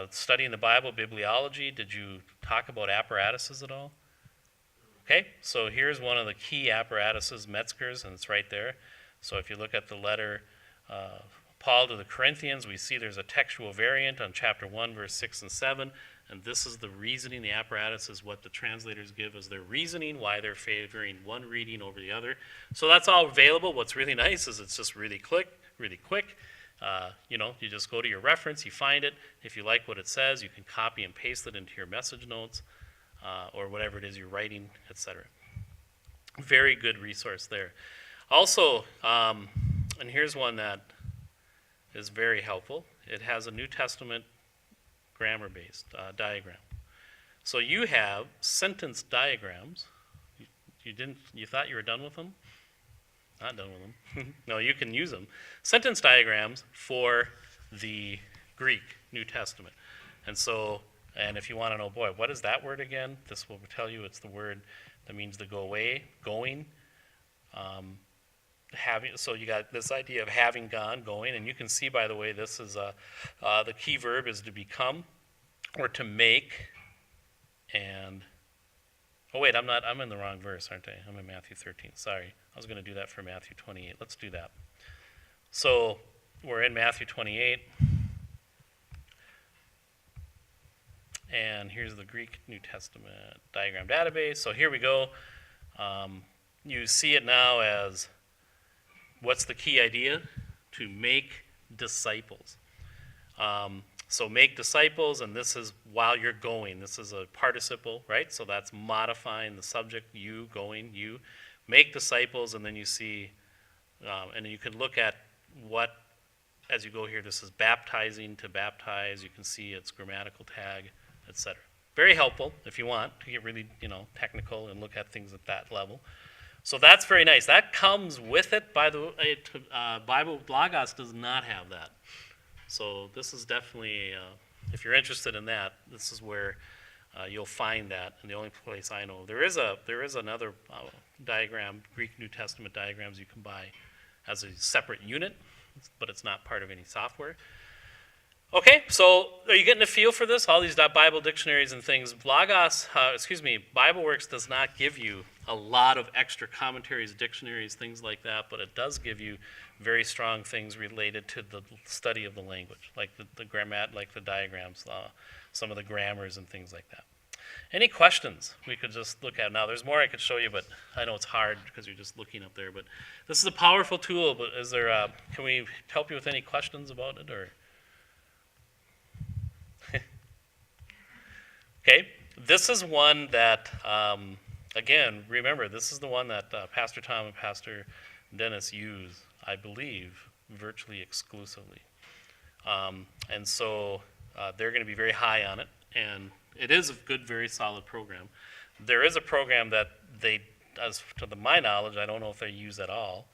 studying the Bible, bibliology, did you talk about apparatuses at all? Okay, so here's one of the key apparatuses, Metzger's, and it's right there. So if you look at the letter Paul to the Corinthians, we see there's a textual variant on chapter 1, verse 6 and 7, and this is the reasoning. The apparatus is what the translators give as their reasoning, why they're favoring one reading over the other. So that's all available. What's really nice is it's just really quick. You just go to your reference, you find it. If you like what it says, you can copy and paste it into your message notes or whatever it is you're writing, etc. Very good resource there. Also, and here's one that is very helpful. It has a New Testament grammar-based diagram. So you have sentence diagrams. You thought you were done with them? Not done with them. No, you can use them. Sentence diagrams for the Greek New Testament. And if you want to know, boy, what is that word again? This will tell you it's the word that means to go away, going. So you got this idea of having gone, going, and you can see, by the way, this is the key verb is to become or to make. And oh wait, I'm in the wrong verse, aren't I? I'm in Matthew 13. Sorry, I was going to do that for Matthew 28. Let's do that. So we're in Matthew 28. And here's the Greek New Testament diagram database. So here we go. You see it now as, what's the key idea? To make disciples. So make disciples, and this is while you're going. This is a participle, right? So that's modifying the subject, you, going, you. Make disciples, and then you see, and you can look at what, as you go here, this is baptizing, to baptize. You can see its grammatical tag, etc. Very helpful if you want to get really, technical and look at things at that level. So that's very nice. That comes with it. By the way, Bible Logos does not have that. So this is definitely, if you're interested in that, this is where you'll find that. And the only place I know, there is another diagram, Greek New Testament diagrams you can buy as a separate unit, but it's not part of any software. Okay, so are you getting a feel for this? All these Bible dictionaries and things. BibleWorks does not give you a lot of extra commentaries, dictionaries, things like that, but it does give you very strong things related to the study of the language, like the grammar, like the diagrams, some of the grammars and things like that. Any questions we could just look at? Now, there's more I could show you, but I know it's hard because you're just looking up there. But this is a powerful tool, but is there, can we help you with any questions about it, or? Okay, this is one that, again, remember, this is the one that Pastor Tom and Pastor Dennis use, I believe, virtually exclusively. And so they're going to be very high on it, and it is a good, very solid program. There is a program that they, as to my knowledge, I don't know if they use at all,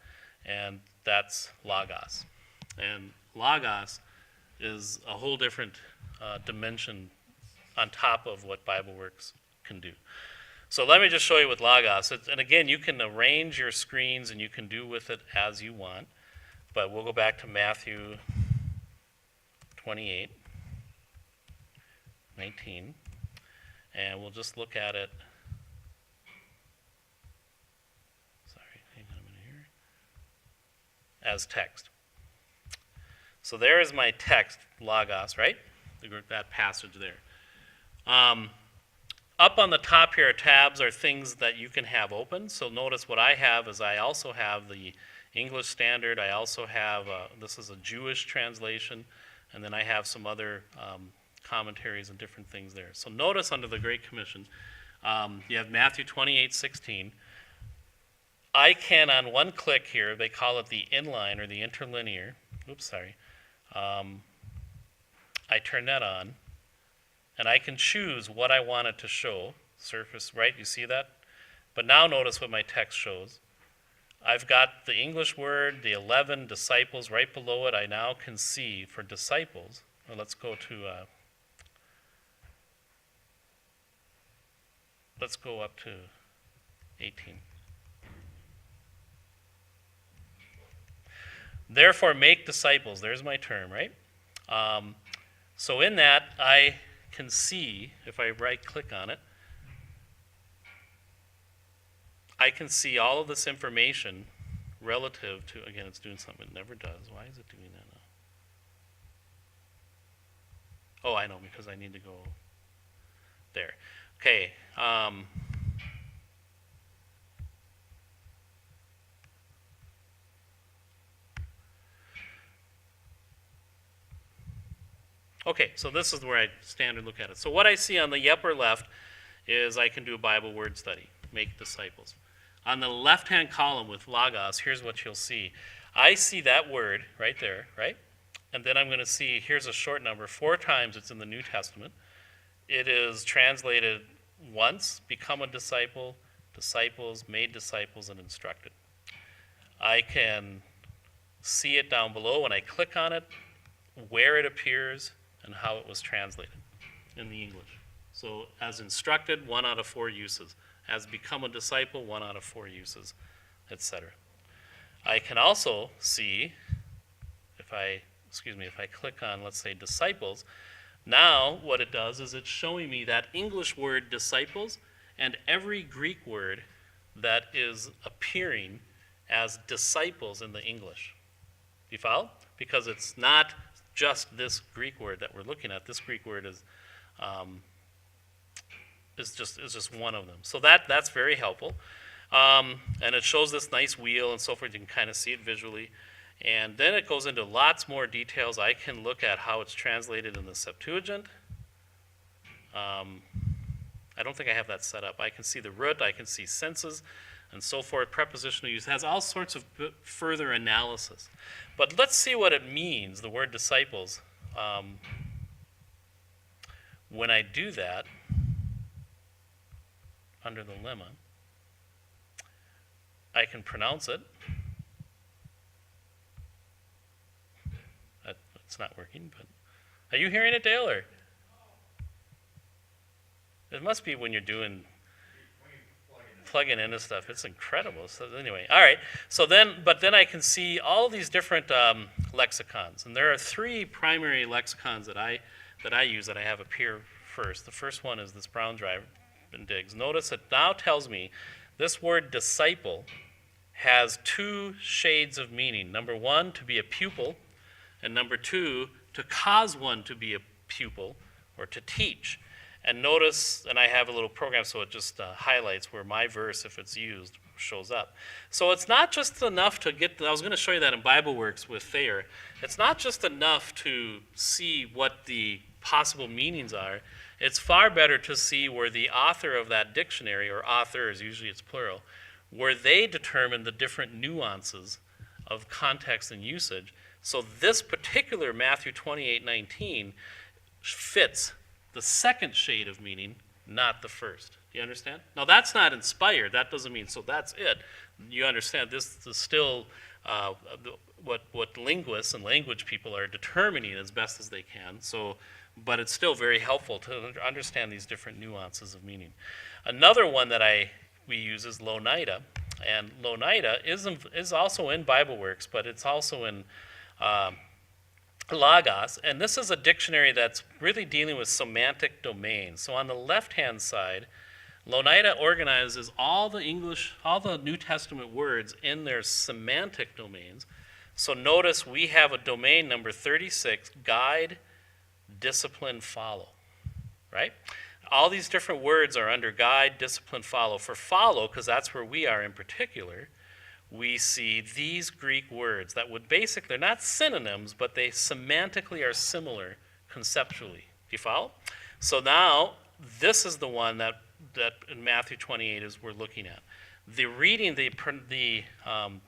and that's Logos. And Logos is a whole different dimension on top of what BibleWorks can do. So let me just show you with Logos. And again, you can arrange your screens and you can do with it as you want. But we'll go back to Matthew 28, 19. And we'll just look at it. Sorry, hang on a minute here. As text. So there is my text, Logos, right? That passage there. Up on the top here, tabs are things that you can have open. So notice what I have is I also have the English Standard. I also have, this is a Jewish translation, and then I have some other commentaries and different things there. So notice under the Great Commission, you have Matthew 28:16. I can, on one click here, they call it the inline or the interlinear. Oops, sorry. I turn that on. And I can choose what I want it to show. Surface, right? You see that? But now notice what my text shows. I've got the English word, the 11 disciples right below it. I now can see for disciples. Or let's go up to 18. Therefore, make disciples. There's my term, right? So in that, I can see, if I right-click on it, I can see all of this information relative to, again, it's doing something it never does. Why is it doing that now? Oh, I know, because I need to go there. Okay. Okay, so this is where I stand and look at it. So what I see on the upper left is I can do a Bible word study, make disciples. On the left-hand column with Logos, here's what you'll see. I see that word right there, right? And then I'm going to see, here's a short number, 4 times it's in the New Testament. It is translated once, become a disciple, disciples, made disciples, and instructed. I can see it down below when I click on it, where it appears, and how it was translated in the English. So as instructed, 1 out of 4 uses. As become a disciple, 1 out of 4 uses, etc. I can also see, if I click on, let's say, disciples, now what it does is it's showing me that English word disciples and every Greek word that is appearing as disciples in the English. Do you follow? Because it's not just this Greek word that we're looking at. This Greek word is is just one of them. So that's very helpful. And it shows this nice wheel and so forth. You can kind of see it visually. And then it goes into lots more details. I can look at how it's translated in the Septuagint. I don't think I have that set up. I can see the root, I can see senses, and so forth. Prepositional use has all sorts of further analysis. But let's see what it means, the word disciples. When I do that, under the lemma, I can pronounce it. It's not working, but are you hearing it, Dale? Or? It must be when you're doing plugging into stuff. It's incredible. So anyway, all right. So but then I can see all these different lexicons, and there are 3 primary lexicons that I use that I have up here first. The first one is this Brown Drive and Diggs. Notice it now tells me this word disciple has 2 shades of meaning. Number 1, to be a pupil, and number 2, to cause one to be a pupil or to teach. And notice, and I have a little program so it just highlights where my verse, if it's used, shows up. So it's not just enough to get, I was going to show you that in BibleWorks with Thayer. It's not just enough to see what the possible meanings are. It's far better to see where the author of that dictionary, or authors, usually it's plural, where they determine the different nuances of context and usage. So this particular Matthew 28:19 fits the second shade of meaning, not the first. Do you understand? Now that's not inspired. That doesn't mean, so that's it. You understand this is still what linguists and language people are determining as best as they can. So, but it's still very helpful to understand these different nuances of meaning. Another one that we use is Lonida. And Lonida is also in BibleWorks, but it's also in Logos, and this is a dictionary that's really dealing with semantic domains. So on the left-hand side, Lonida organizes all the New Testament words in their semantic domains. So notice we have a domain number 36, guide, discipline, follow, right? All these different words are under guide, discipline, follow. For follow, because that's where we are in particular, we see these Greek words that would basically, they're not synonyms, but they semantically are similar conceptually. Do you follow? So now, this is the one that in Matthew 28 is we're looking at. The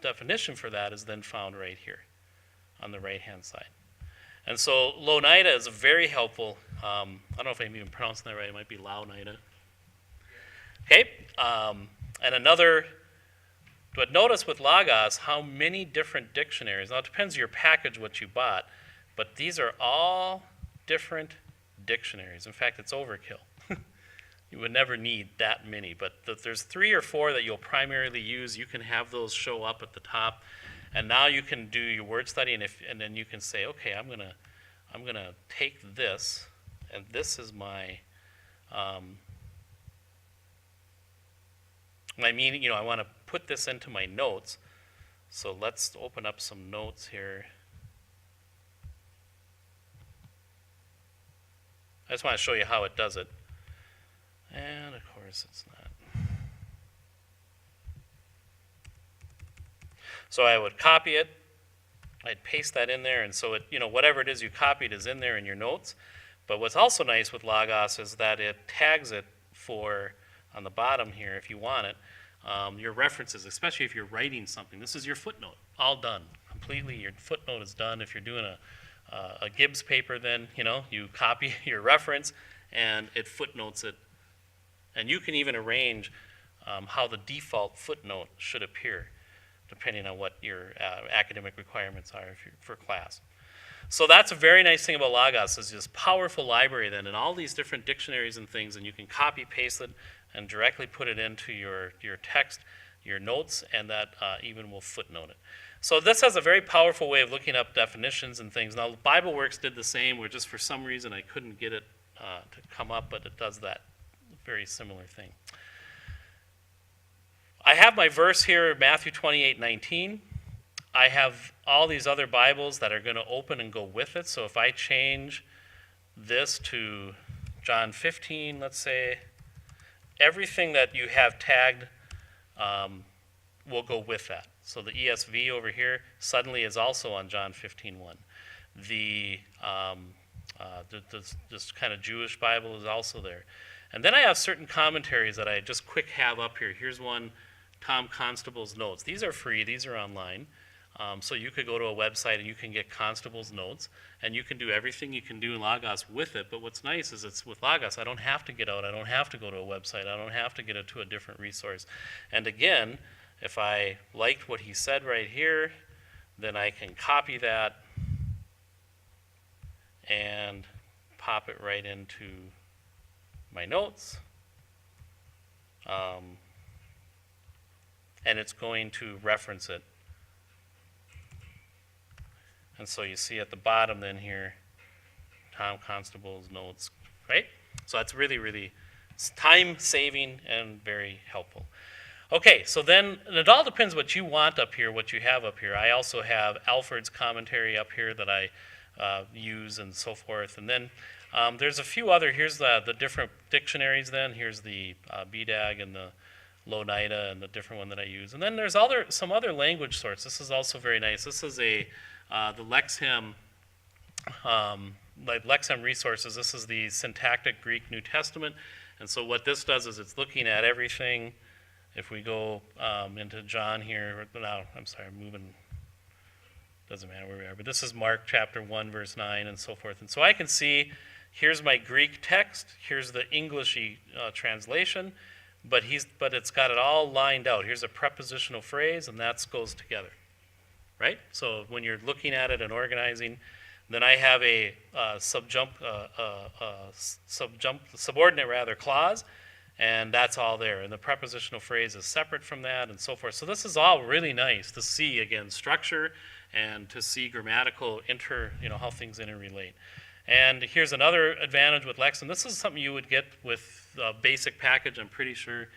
definition for that is then found right here on the right-hand side. And so Lonida is a very helpful, I don't know if I'm even pronouncing that right, it might be Laonida. Okay, and another. But notice with Logos how many different dictionaries. Now it depends on your package, what you bought, but these are all different dictionaries. In fact, it's overkill. You would never need that many, but there's 3 or 4 that you'll primarily use. You can have those show up at the top, and now you can do your word study, and then you can say, okay, I'm gonna take this, and this is my meaning. I want to put this into my notes. So let's open up some notes here. I just want to show you how it does it. And of course it's not. So I would copy it. I'd paste that in there, and so it, whatever it is you copied is in there in your notes. But what's also nice with Logos is that it tags it for, on the bottom here, if you want it, your references, especially if you're writing something. This is your footnote, all done, completely. Your footnote is done. If you're doing a Gibbs paper, then you copy your reference and it footnotes it. And you can even arrange how the default footnote should appear, depending on what your academic requirements are for class. So that's a very nice thing about Logos, is this powerful library then, and all these different dictionaries and things, and you can copy paste it and directly put it into your text, your notes, and that even will footnote it. So this has a very powerful way of looking up definitions and things. Now BibleWorks did the same, where just for some reason I couldn't get it to come up, but it does that very similar thing. I have my verse here, Matthew 28:19. I have all these other Bibles that are going to open and go with it. So if I change this to John 15, let's say, everything that you have tagged will go with that. So the ESV over here suddenly is also on John 15:1. This kind of Jewish Bible is also there. And then I have certain commentaries that I just quick have up here. Here's one, Tom Constable's Notes. These are free. These are online. So you could go to a website and you can get Constable's Notes, and you can do everything you can do in Logos with it. But what's nice is it's with Logos, I don't have to get out. I don't have to go to a website. I don't have to get it to a different resource. And again, if I liked what he said right here, then I can copy that and pop it right into my notes. And it's going to reference it. And so you see at the bottom then here, Tom Constable's Notes, right? So that's really, really time-saving and very helpful. Okay, so then it all depends what you want up here, what you have up here. I also have Alfred's commentary up here that I use and so forth. And then there's a few other, here's the different dictionaries then. Here's the BDAG and the Lonida and the different one that I use. And then there's some other language sorts. This is also very nice. This is the Lexham, like Lexham Resources. This is the Syntactic Greek New Testament. And so what this does is it's looking at everything. If we go into John here, now, I'm sorry, I'm moving, doesn't matter where we are, but this is Mark chapter 1, verse 9, and so forth. And so I can see, here's my Greek text, here's the English translation, but it's got it all lined out. Here's a prepositional phrase, and that goes together, right? So when you're looking at it and organizing, then I have a subordinate clause, and that's all there. And the prepositional phrase is separate from that, and so forth. So this is all really nice to see, again, structure and to see grammatical how things interrelate. And here's another advantage with Lexham. This is something you would get with the basic package. I'm pretty sure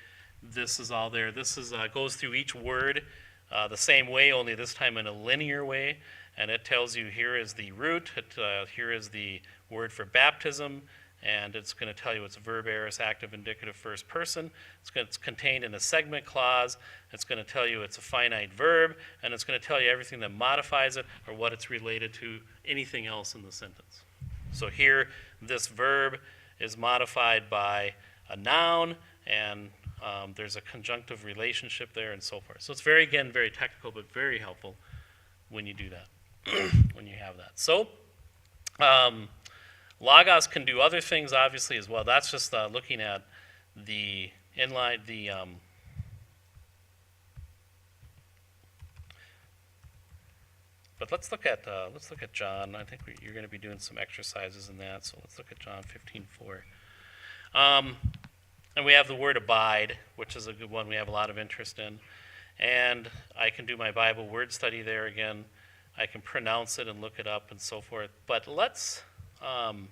this is all there. This goes through each word the same way, only this time in a linear way. And it tells you here is the root, here is the word for baptism, and it's going to tell you it's verb aorist, active, indicative, first person. It's contained in a segment clause. It's going to tell you it's a finite verb, and it's going to tell you everything that modifies it or what it's related to, anything else in the sentence. So here, this verb is modified by a noun, and there's a conjunctive relationship there and so forth. So it's very technical, but very helpful when you do that, when you have that. So Logos can do other things, obviously, as well. That's just looking at the inline, but let's look at John. I think you're going to be doing some exercises in that. So let's look at John 15:4. And we have the word abide, which is a good one we have a lot of interest in. And I can do my Bible word study there again. I can pronounce it and look it up and so forth. But let's, and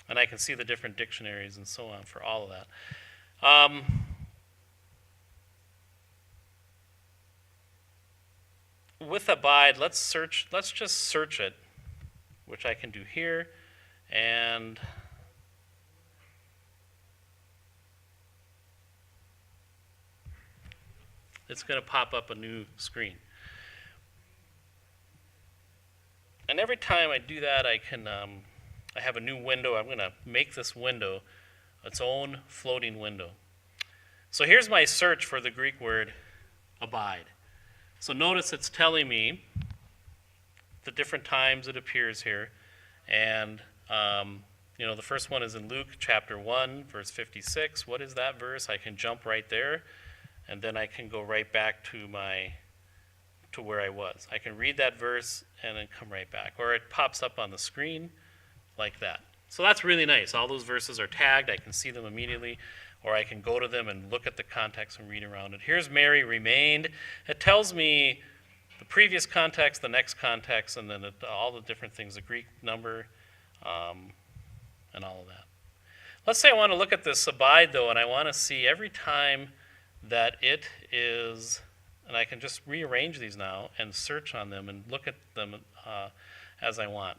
I can see the different dictionaries and so on for all of that. With abide, let's just search it, which I can do here, and it's going to pop up a new screen. And every time I do that, I have a new window. I'm going to make this window its own floating window. So here's my search for the Greek word abide. So notice it's telling me the different times it appears here. And, the first one is in Luke chapter 1, verse 56. What is that verse? I can jump right there, and then I can go right back to where I was. I can read that verse and then come right back. Or it pops up on the screen like that. So that's really nice. All those verses are tagged. I can see them immediately. Or I can go to them and look at the context and read around it. Here's Mary remained. It tells me the previous context, the next context, and then all the different things, the Greek number, and all of that. Let's say I want to look at this abide, though, and I want to see every time that it is, and I can just rearrange these now and search on them and look at them as I want.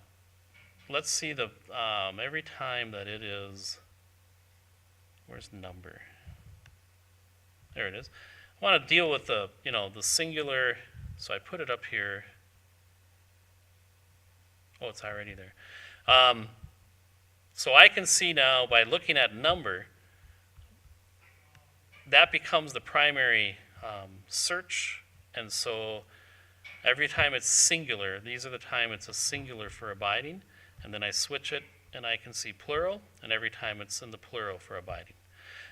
Let's see every time that it is, where's number? There it is. I want to deal with the singular, so I put it up here. Oh, it's already there. So I can see now by looking at number, that becomes the primary search, and so every time it's singular, these are the time it's a singular for abiding, and then I switch it and I can see plural, and every time it's in the plural for abiding.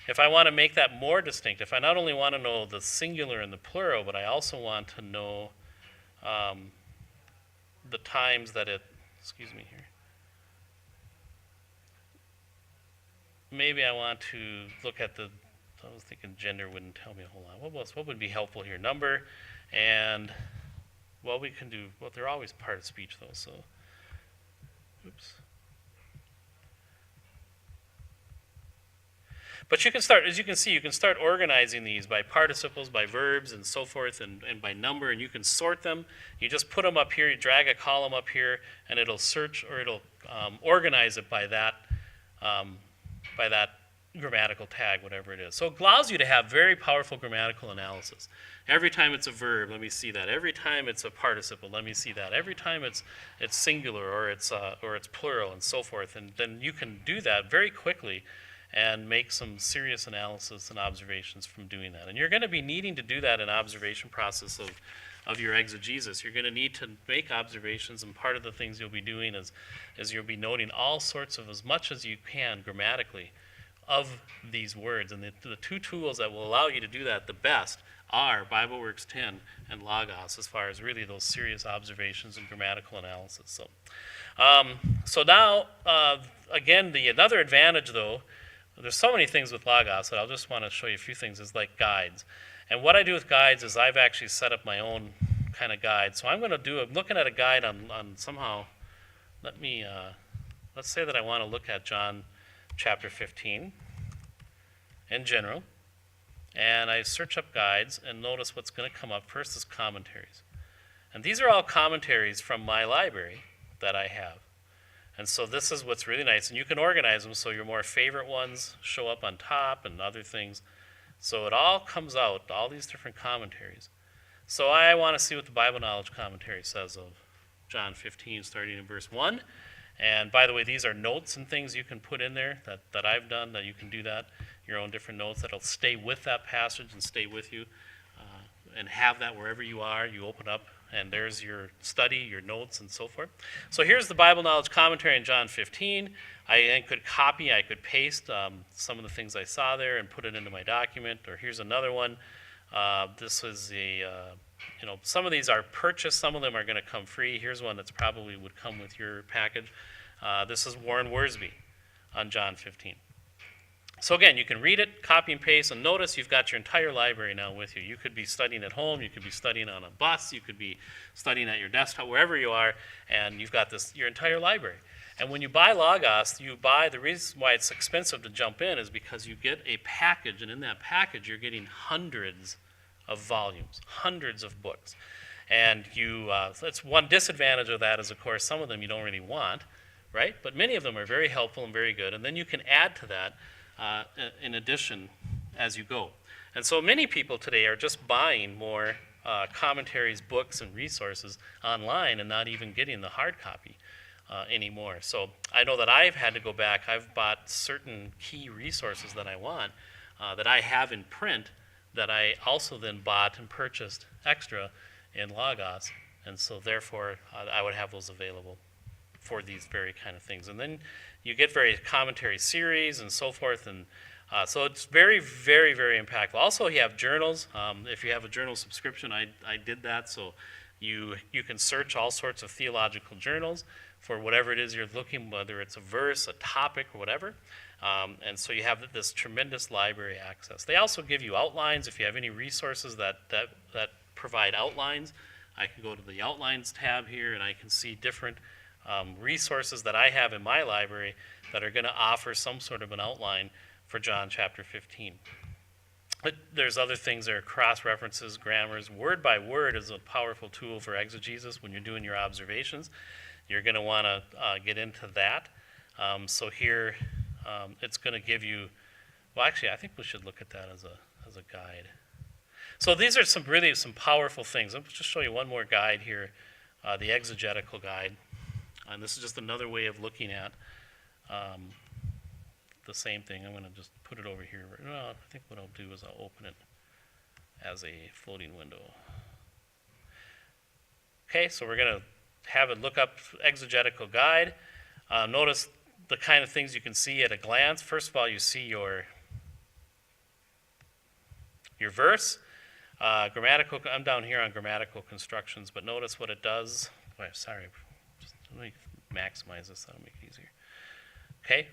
If I want to make that more distinct, if I not only want to know the singular and the plural, but I also want to know the times that it, excuse me here, maybe I want to look at the, I was thinking gender wouldn't tell me a whole lot. What would be helpful here? Number, and, well, we can do, well, they're always part of speech, though, so, oops. But you can start, as you can see, you can start organizing these by participles, by verbs, and so forth, and by number, and you can sort them. You just put them up here, you drag a column up here, and it'll search, or it'll organize it by that grammatical tag, whatever it is. So it allows you to have very powerful grammatical analysis. Every time it's a verb, let me see that. Every time it's a participle, let me see that. Every time it's singular or it's plural and so forth, and then you can do that very quickly and make some serious analysis and observations from doing that. And you're going to be needing to do that in observation process of your exegesis. You're going to need to make observations, and part of the things you'll be doing is you'll be noting all sorts of, as much as you can grammatically, of these words. And the two tools that will allow you to do that the best are BibleWorks 10 and Logos, as far as really those serious observations and grammatical analysis. So now, again, another advantage, though, there's so many things with Logos that I'll just want to show you a few things, is like guides. And what I do with guides is I've actually set up my own kind of guide. So I'm looking at a guide on somehow, let's say that I want to look at John chapter 15 in general. And I search up guides, and notice what's going to come up first is commentaries. And these are all commentaries from my library that I have. And so this is what's really nice. And you can organize them so your more favorite ones show up on top and other things. So it all comes out, all these different commentaries. So I want to see what the Bible Knowledge Commentary says of John 15, starting in verse 1. And by the way, these are notes and things you can put in there that I've done, that you can do that, your own different notes that'll stay with that passage and stay with you, and have that wherever you are. You open up, and there's your study, your notes, and so forth. So here's the Bible Knowledge Commentary in John 15. I then could copy, I could paste some of the things I saw there and put it into my document. Or here's another one. This is some of these are purchased, some of them are going to come free. Here's one that's probably would come with your package. This is Warren Wiersbe on John 15. So again, you can read it, copy and paste, and notice you've got your entire library now with you. You could be studying at home, you could be studying on a bus, you could be studying at your desktop, wherever you are, and you've got your entire library. And when you buy Logos, the reason why it's expensive to jump in is because you get a package, and in that package you're getting hundreds of volumes, hundreds of books. And that's one disadvantage of that is, of course, some of them you don't really want, right? But many of them are very helpful and very good, and then you can add to that in addition as you go. And so many people today are just buying more commentaries, books, and resources online and not even getting the hard copy anymore. So I know that I've had to go back. I've bought certain key resources that I want that I have in print that I also then bought and purchased extra in Logos. And so therefore I would have those available for these very kind of things. And then you get various commentary series and so forth, and so it's very, very, very impactful. Also, you have journals. If you have a journal subscription, I did that, so you can search all sorts of theological journals for whatever it is you're looking, whether it's a verse, a topic, or whatever. And so you have this tremendous library access. They also give you outlines. If you have any resources that provide outlines, I can go to the Outlines tab here, and I can see different resources that I have in my library that are going to offer some sort of an outline for John chapter 15. But there's other things. There are cross-references, grammars. Word by word is a powerful tool for exegesis when you're doing your observations. You're going to want to get into that. So here it's going to give you, Well, actually, I think we should look at that as a guide. So these are some powerful things. I'll just show you one more guide here, the exegetical guide. And this is just another way of looking at the same thing. I'm going to just put it over here. Well, I think what I'll do is I'll open it as a floating window. Okay, so we're going to have it look up exegetical guide. Notice the kind of things you can see at a glance. First of all, you see your verse. Grammatical, I'm down here on grammatical constructions, but notice what it does. Oh, sorry, just let me maximize this, that'll make it easier. Okay,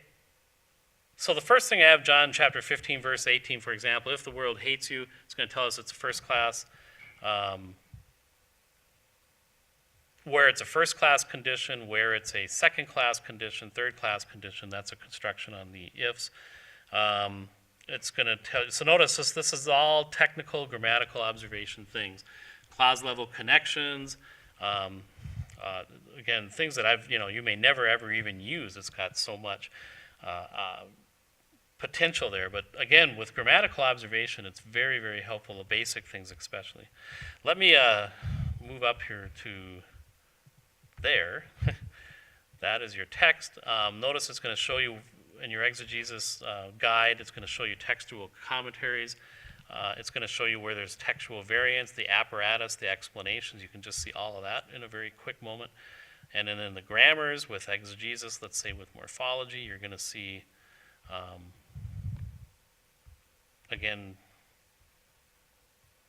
so the first thing I have, John chapter 15, verse 18, for example, if the world hates you, it's going to tell us it's a first class. Where it's a first class condition, where it's a second class condition, third class condition, that's a construction on the ifs. It's going to tell you, so notice this is all technical grammatical observation things. Clause level connections, again, things that you may never ever even use. It's got so much potential there. But again, with grammatical observation, it's very, very helpful, the basic things especially. Let me move up here to there. That is your text. Notice it's going to show you in your exegesis guide, it's going to show you textual commentaries. It's going to show you where there's textual variants, the apparatus, the explanations. You can just see all of that in a very quick moment. And then in the grammars with exegesis, let's say with morphology, you're going to see, again,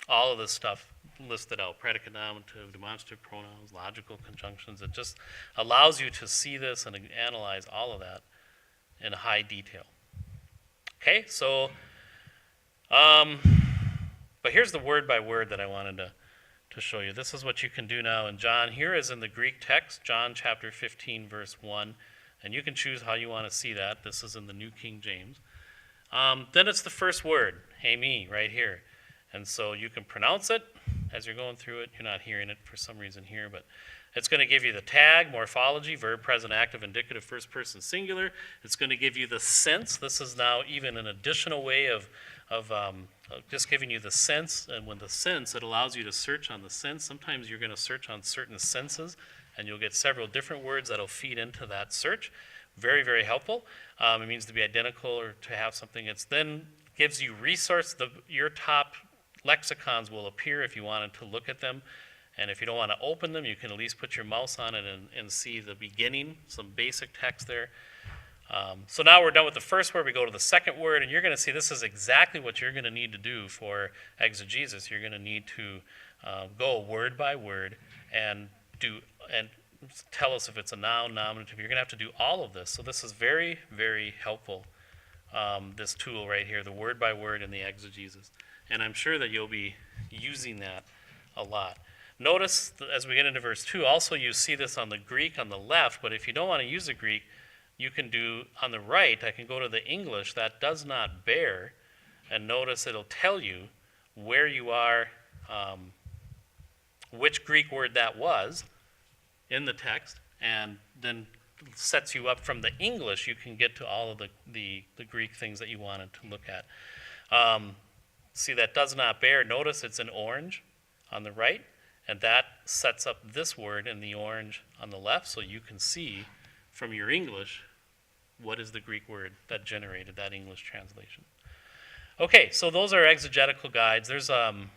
all of this stuff listed out, predicate, nominative, demonstrative pronouns, logical conjunctions. It just allows you to see this and analyze all of that in high detail. Okay, so, but here's the word by word that I wanted to show you. This is what you can do now in John. Here is in the Greek text, John chapter 15, verse 1, and you can choose how you want to see that. This is in the New King James. Then it's the first word, "hemi," right here. And so you can pronounce it as you're going through it. You're not hearing it for some reason here, but it's going to give you the tag, morphology, verb, present, active, indicative, first person, singular. It's going to give you the sense. This is now even an additional way of just giving you the sense. And when the sense, it allows you to search on the sense. Sometimes you're going to search on certain senses, and you'll get several different words that'll feed into that search. Very, very helpful. It means to be identical or to have something. It then gives you resource. Your top lexicons will appear if you wanted to look at them. And if you don't want to open them, you can at least put your mouse on it and see the beginning, some basic text there. So now we're done with the first word. We go to the second word, and you're going to see this is exactly what you're going to need to do for exegesis. You're going to need to go word by word and tell us if it's a noun, nominative. You're going to have to do all of this. So this is very, very helpful, this tool right here, the word by word and the exegesis. And I'm sure that you'll be using that a lot. Notice as we get into verse 2, also you see this on the Greek on the left, but if you don't want to use the Greek, you can do on the right, I can go to the English, that does not bear, and notice it'll tell you where you are, which Greek word that was in the text, and then sets you up from the English, you can get to all of the Greek things that you wanted to look at. See, that does not bear. Notice it's in orange on the right, and that sets up this word in the orange on the left, so you can see from your English what is the Greek word that generated that English translation. Okay, so those are exegetical guides. There's now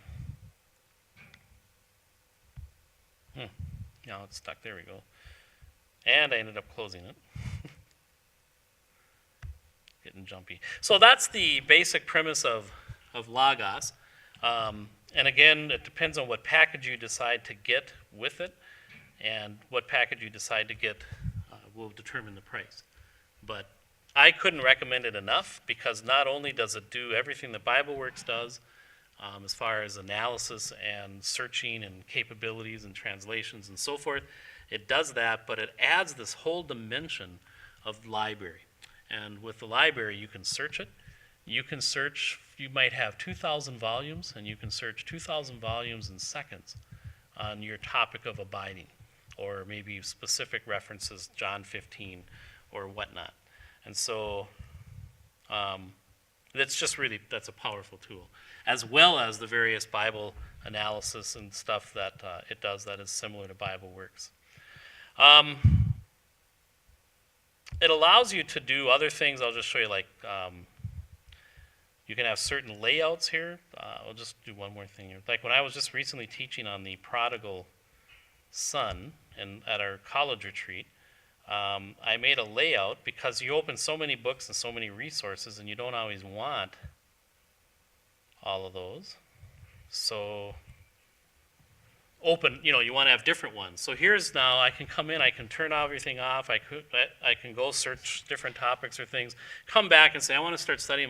it's stuck. There we go. And I ended up closing it. Getting jumpy. So that's the basic premise of Logos. And again, it depends on what package you decide to get with it, and what package you decide to get will determine the price. But I couldn't recommend it enough, because not only does it do everything that BibleWorks does, as far as analysis and searching and capabilities and translations and so forth, it does that, but it adds this whole dimension of library. And with the library, you can search it. You can search, you might have 2,000 volumes, and you can search 2,000 volumes in seconds on your topic of abiding, or maybe specific references, John 15 or whatnot. And so That's a powerful tool, as well as the various Bible analysis and stuff that it does that is similar to Bible Works. It allows you to do other things. I'll just show you, like, you can have certain layouts here. I'll just do one more thing here. Like when I was just recently teaching on the prodigal son at our college retreat, I made a layout because you open so many books and so many resources and you don't always want all of those. So you want to have different ones. So here's now, I can come in, I can turn everything off, I can go search different topics or things, come back and say, I want to start studying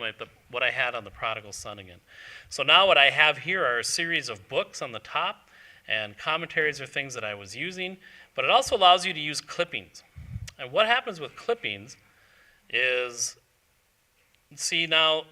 what I had on the prodigal son again. So now what I have here are a series of books on the top, and commentaries are things that I was using, but it also allows you to use clippings. And what happens with clippings is, see now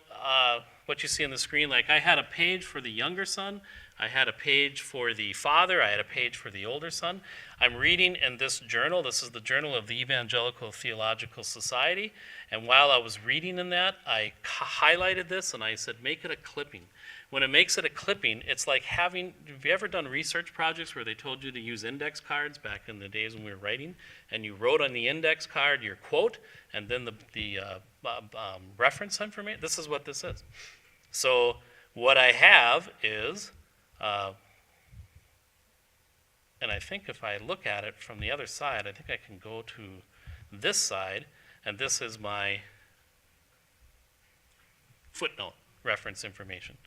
what you see on the screen, like I had a page for the younger son, I had a page for the father, I had a page for the older son. I'm reading in this journal. This is the Journal of the Evangelical Theological Society. And while I was reading in that, I highlighted this and I said, make it a clipping. When it makes it a clipping, it's like have you ever done research projects where they told you to use index cards back in the days when we were writing, and you wrote on the index card your quote, and then the reference information? This is what this is. So what I have is, and I think if I look at it from the other side, I think I can go to this side, and this is my footnote reference information.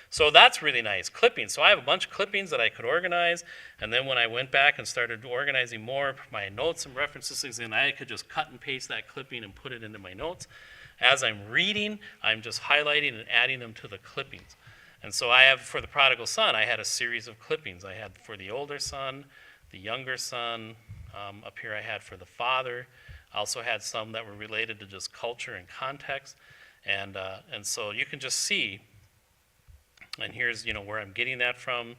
So that's really nice, clippings. So I have a bunch of clippings that I could organize, and then when I went back and started organizing more, my notes and references, things, and I could just cut and paste that clipping and put it into my notes. As I'm reading, I'm just highlighting and adding them to the clippings. And so I have, for the prodigal son, I had a series of clippings. I had for the older son, the younger son. Up here I had for the father. I also had some that were related to just culture and context. And so you can just see, and here's where I'm getting that from.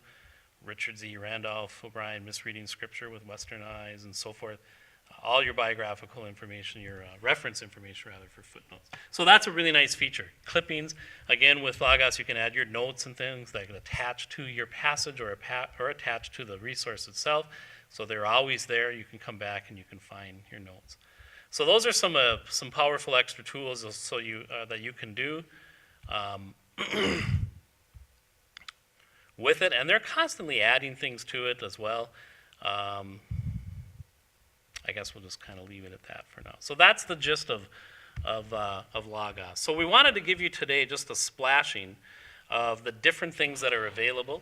Richard Z. Randolph O'Brien, Misreading Scripture with Western Eyes, and so forth. All your biographical information, your reference information, rather, for footnotes. So that's a really nice feature. Clippings, again, with Logos, you can add your notes and things that can attach to your passage or attach to the resource itself. So they're always there. You can come back and you can find your notes. So those are some powerful extra tools that you can do with it. And they're constantly adding things to it as well. I guess we'll just kind of leave it at that for now. So that's the gist of Logos. So we wanted to give you today just a splashing of the different things that are available.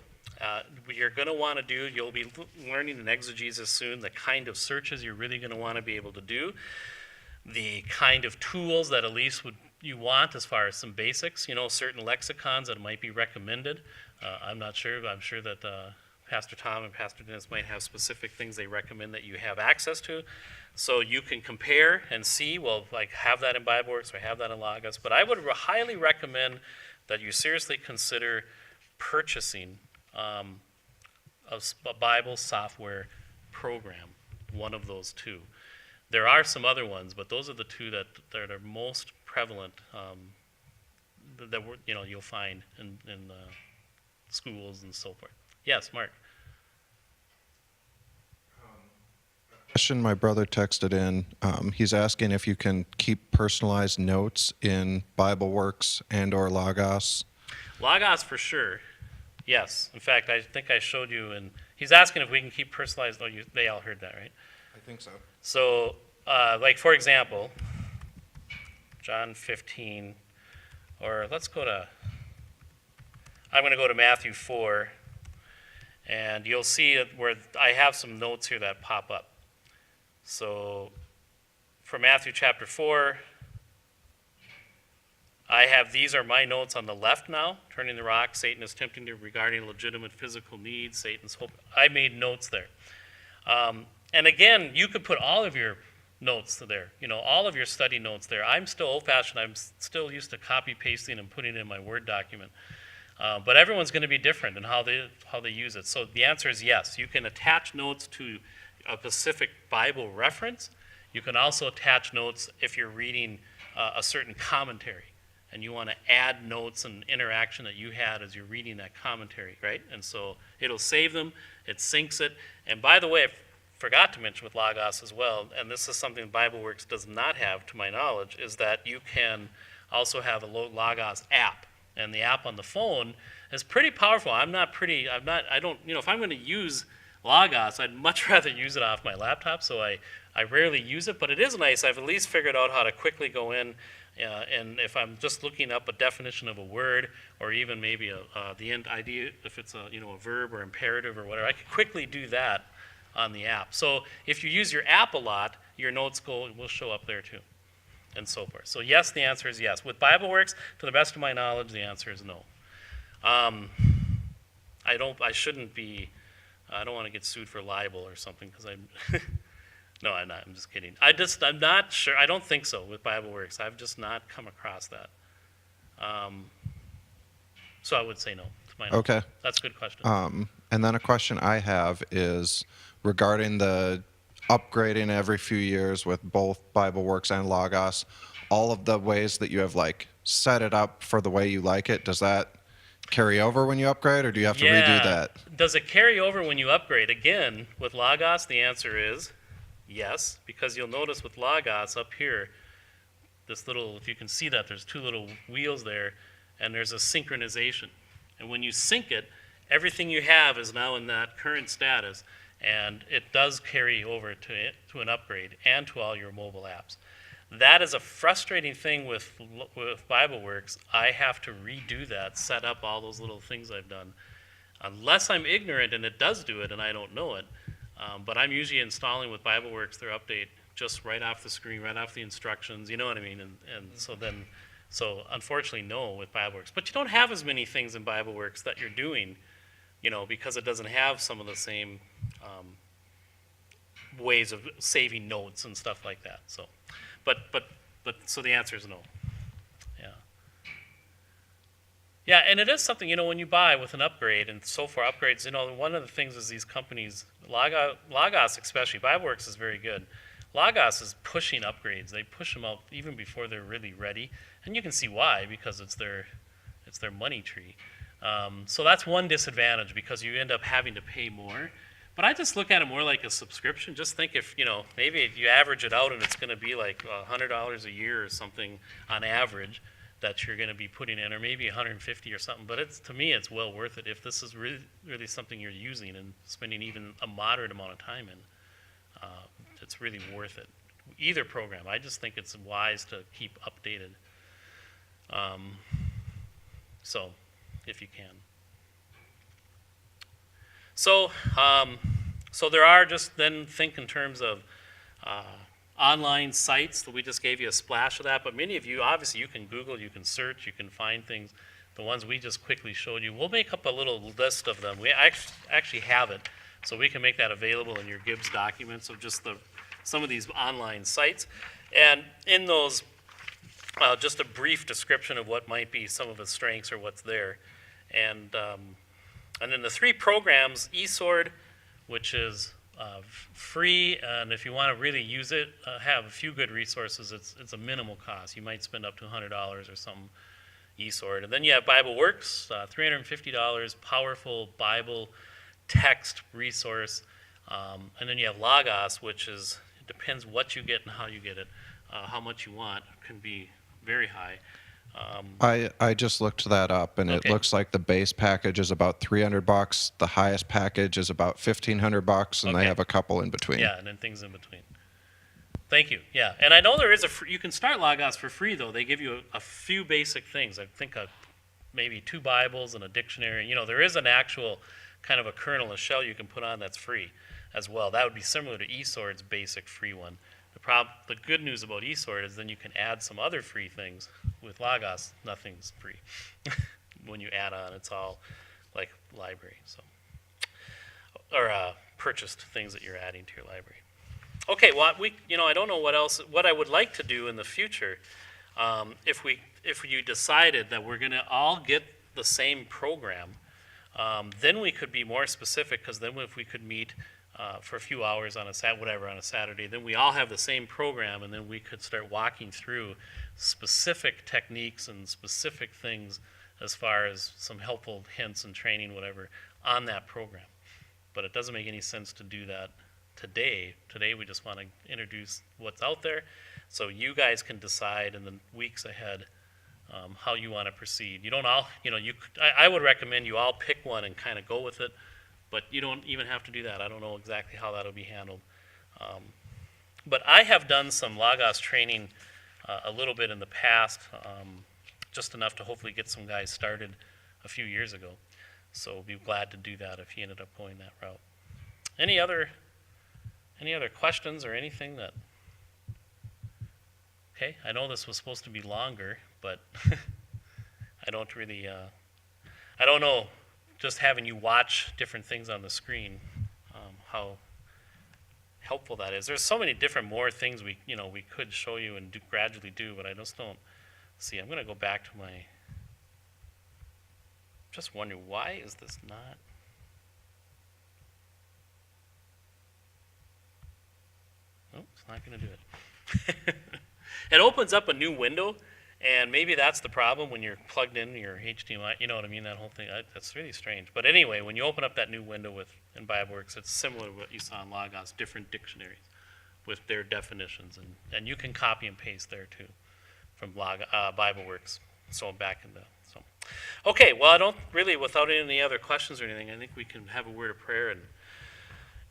You're going to want to do, you'll be learning in exegesis soon, the kind of searches you're really going to want to be able to do, the kind of tools that at least you want as far as some basics, certain lexicons that might be recommended. I'm not sure, but I'm sure that Pastor Tom and Pastor Dennis might have specific things they recommend that you have access to. So you can compare and see, well, like have that in BibleWorks or have that in Logos. But I would highly recommend that you seriously consider purchasing a Bible software program, one of those two. There are some other ones, but those are the two that are most prevalent that you'll find in schools and so forth. Yes, Mark. Question my brother texted in. He's asking if you can keep personalized notes in BibleWorks and or Logos. Logos for sure. Yes. In fact, I think I showed you, and he's asking if we can keep personalized. They all heard that, right? I think so. So, like for example, John 15, or I'm going to go to Matthew 4. And you'll see where I have some notes here that pop up. So for Matthew chapter 4, these are my notes on the left now. Turning the rock, Satan is tempting you regarding legitimate physical needs, Satan's hope. I made notes there. And again, you could put all of your notes there, all of your study notes there. I'm still old-fashioned. I'm still used to copy pasting and putting it in my Word document. But everyone's going to be different in how they use it. So the answer is yes. You can attach notes to a specific Bible reference. You can also attach notes if you're reading a certain commentary. and you want to add notes and interaction that you had as you're reading that commentary, right? And so it'll save them, it syncs it. And by the way, I forgot to mention with Logos as well, and this is something BibleWorks does not have to my knowledge, is that you can also have a Logos app. And the app on the phone is pretty powerful. I don't, if I'm going to use Logos, I'd much rather use it off my laptop, so I rarely use it, but it is nice. I've at least figured out how to quickly go in, and if I'm just looking up a definition of a word, or even maybe the end idea, if it's a verb or imperative or whatever, I can quickly do that on the app. So if you use your app a lot, your notes will show up there too, and so forth. So yes, the answer is yes. With BibleWorks, to the best of my knowledge, the answer is no. I don't want to get sued for libel or something, because no, I'm not. I'm just kidding. I'm not sure. I don't think so with BibleWorks. I've just not come across that. So I would say no. To my knowledge. Okay. That's a good question. And then a question I have is regarding the upgrading every few years with both BibleWorks and Logos, all of the ways that you have set it up for the way you like it, does that carry over when you upgrade, or do you have to redo that? Does it carry over when you upgrade? Again, with Logos, the answer is yes, because you'll notice with Logos up here, this little, if you can see that, there's two little wheels there, and there's a synchronization. And when you sync it, everything you have is now in that current status, and it does carry over to an upgrade and to all your mobile apps. That is a frustrating thing with BibleWorks. I have to redo that, set up all those little things I've done. Unless I'm ignorant and it does do it and I don't know it. But I'm usually installing with BibleWorks their update just right off the screen, right off the instructions, you know what I mean? And so unfortunately, no with BibleWorks. But you don't have as many things in BibleWorks that you're doing, because it doesn't have some of the same ways of saving notes and stuff like that. So. But so the answer is no. Yeah, and it is something, when you buy with an upgrade, and so far upgrades, one of the things is these companies, Logos especially, BibleWorks is very good. Logos is pushing upgrades. They push them out even before they're really ready, and you can see why, because it's their money tree. So that's one disadvantage, because you end up having to pay more. But I just look at it more like a subscription. Just think if, maybe if you average it out and it's going to be like $100 a year or something on average that you're going to be putting in, or maybe $150 or something. But to me, it's well worth it if this is really, really something you're using and spending even a moderate amount of time in. It's really worth it. Either program. I just think it's wise to keep updated. So, if you can. So there are, just then think in terms of online sites. We just gave you a splash of that, but many of you, obviously, you can Google, you can search, you can find things. The ones we just quickly showed you, we'll make up a little list of them. We actually have it, so we can make that available in your Gibbs documents of just some of these online sites. And in those, just a brief description of what might be some of the strengths or what's there. And then the three programs, eSword, which is free, and if you want to really use it, have a few good resources, it's a minimal cost. You might spend up to $100 or some eSword. And then you have BibleWorks, $350, powerful Bible text resource. And then you have Logos, which it depends what you get and how you get it. How much you want can be very high. I just looked that up, and Okay. it looks like the base package is about $300. The highest package is about $1,500, and Okay. they have a couple in between. Yeah, and then things in between. Thank you. Yeah, and I know there is you can start Logos for free, though. They give you a few basic things. I think maybe 2 Bibles and a dictionary. There is an actual kind of a kernel, a shell you can put on that's free as well. That would be similar to eSword's basic free one. The good news about eSword is then you can add some other free things. With Logos, nothing's free. When you add on, it's all like library, or purchased things that you're adding to your library. Okay, well, I don't know what I would like to do in the future, if you decided that we're going to all get the same program, Then we could be more specific, because then if we could meet for a few hours on a Saturday, then we all have the same program, and then we could start walking through specific techniques and specific things as far as some helpful hints and training, whatever, on that program. But it doesn't make any sense to do that today. Today we just want to introduce what's out there, so you guys can decide in the weeks ahead how you want to proceed. You don't all, I would recommend you all pick one and kind of go with it, but you don't even have to do that. I don't know exactly how that'll be handled. But I have done some Logos training a little bit in the past, just enough to hopefully get some guys started a few years ago. So we'll be glad to do that if you ended up going that route. Any other questions or anything that? Okay, I know this was supposed to be longer, but I don't really, I don't know, just having you watch different things on the screen, how helpful that is. There's so many different more things we could show you and gradually do, but I just don't see. I'm going to go back to my, just wondering, why is this not? Oh, it's not going to do it. It opens up a new window, and maybe that's the problem when you're plugged in your HDMI. You know what I mean? That whole thing. That's really strange. But anyway, when you open up that new window in BibleWorks, it's similar to what you saw in Logos, different dictionaries with their definitions, and you can copy and paste there too from BibleWorks. So back in the okay. Well, I don't really, without any other questions or anything, I think we can have a word of prayer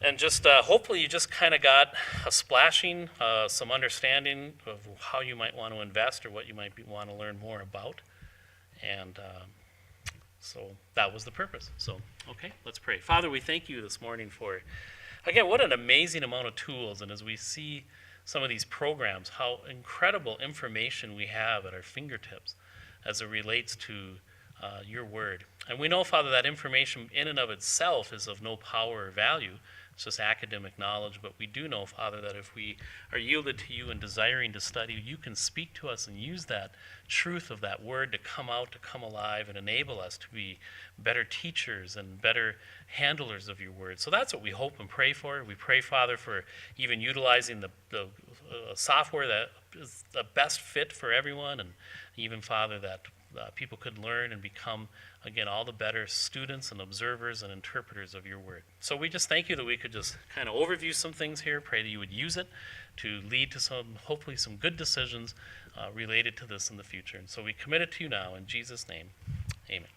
and just hopefully you just kind of got a splashing, some understanding of how you might want to invest or what you might want to learn more about. And so that was the purpose. So, okay, let's pray. Father, we thank you this morning for, again, what an amazing amount of tools. And as we see some of these programs, how incredible information we have at our fingertips as it relates to your word. And we know, Father, that information in and of itself is of no power or value. It's just academic knowledge, but we do know, Father, that if we are yielded to you and desiring to study, you can speak to us and use that truth of that word to come out, to come alive, and enable us to be better teachers and better handlers of your word. So that's what we hope and pray for. We pray, Father, for even utilizing the software that is the best fit for everyone, and even, Father, that people could learn and become, again, all the better students and observers and interpreters of your word. So we just thank you that we could just kind of overview some things here. Pray that you would use it to lead to hopefully some good decisions related to this in the future. And so we commit it to you now in Jesus' name. Amen.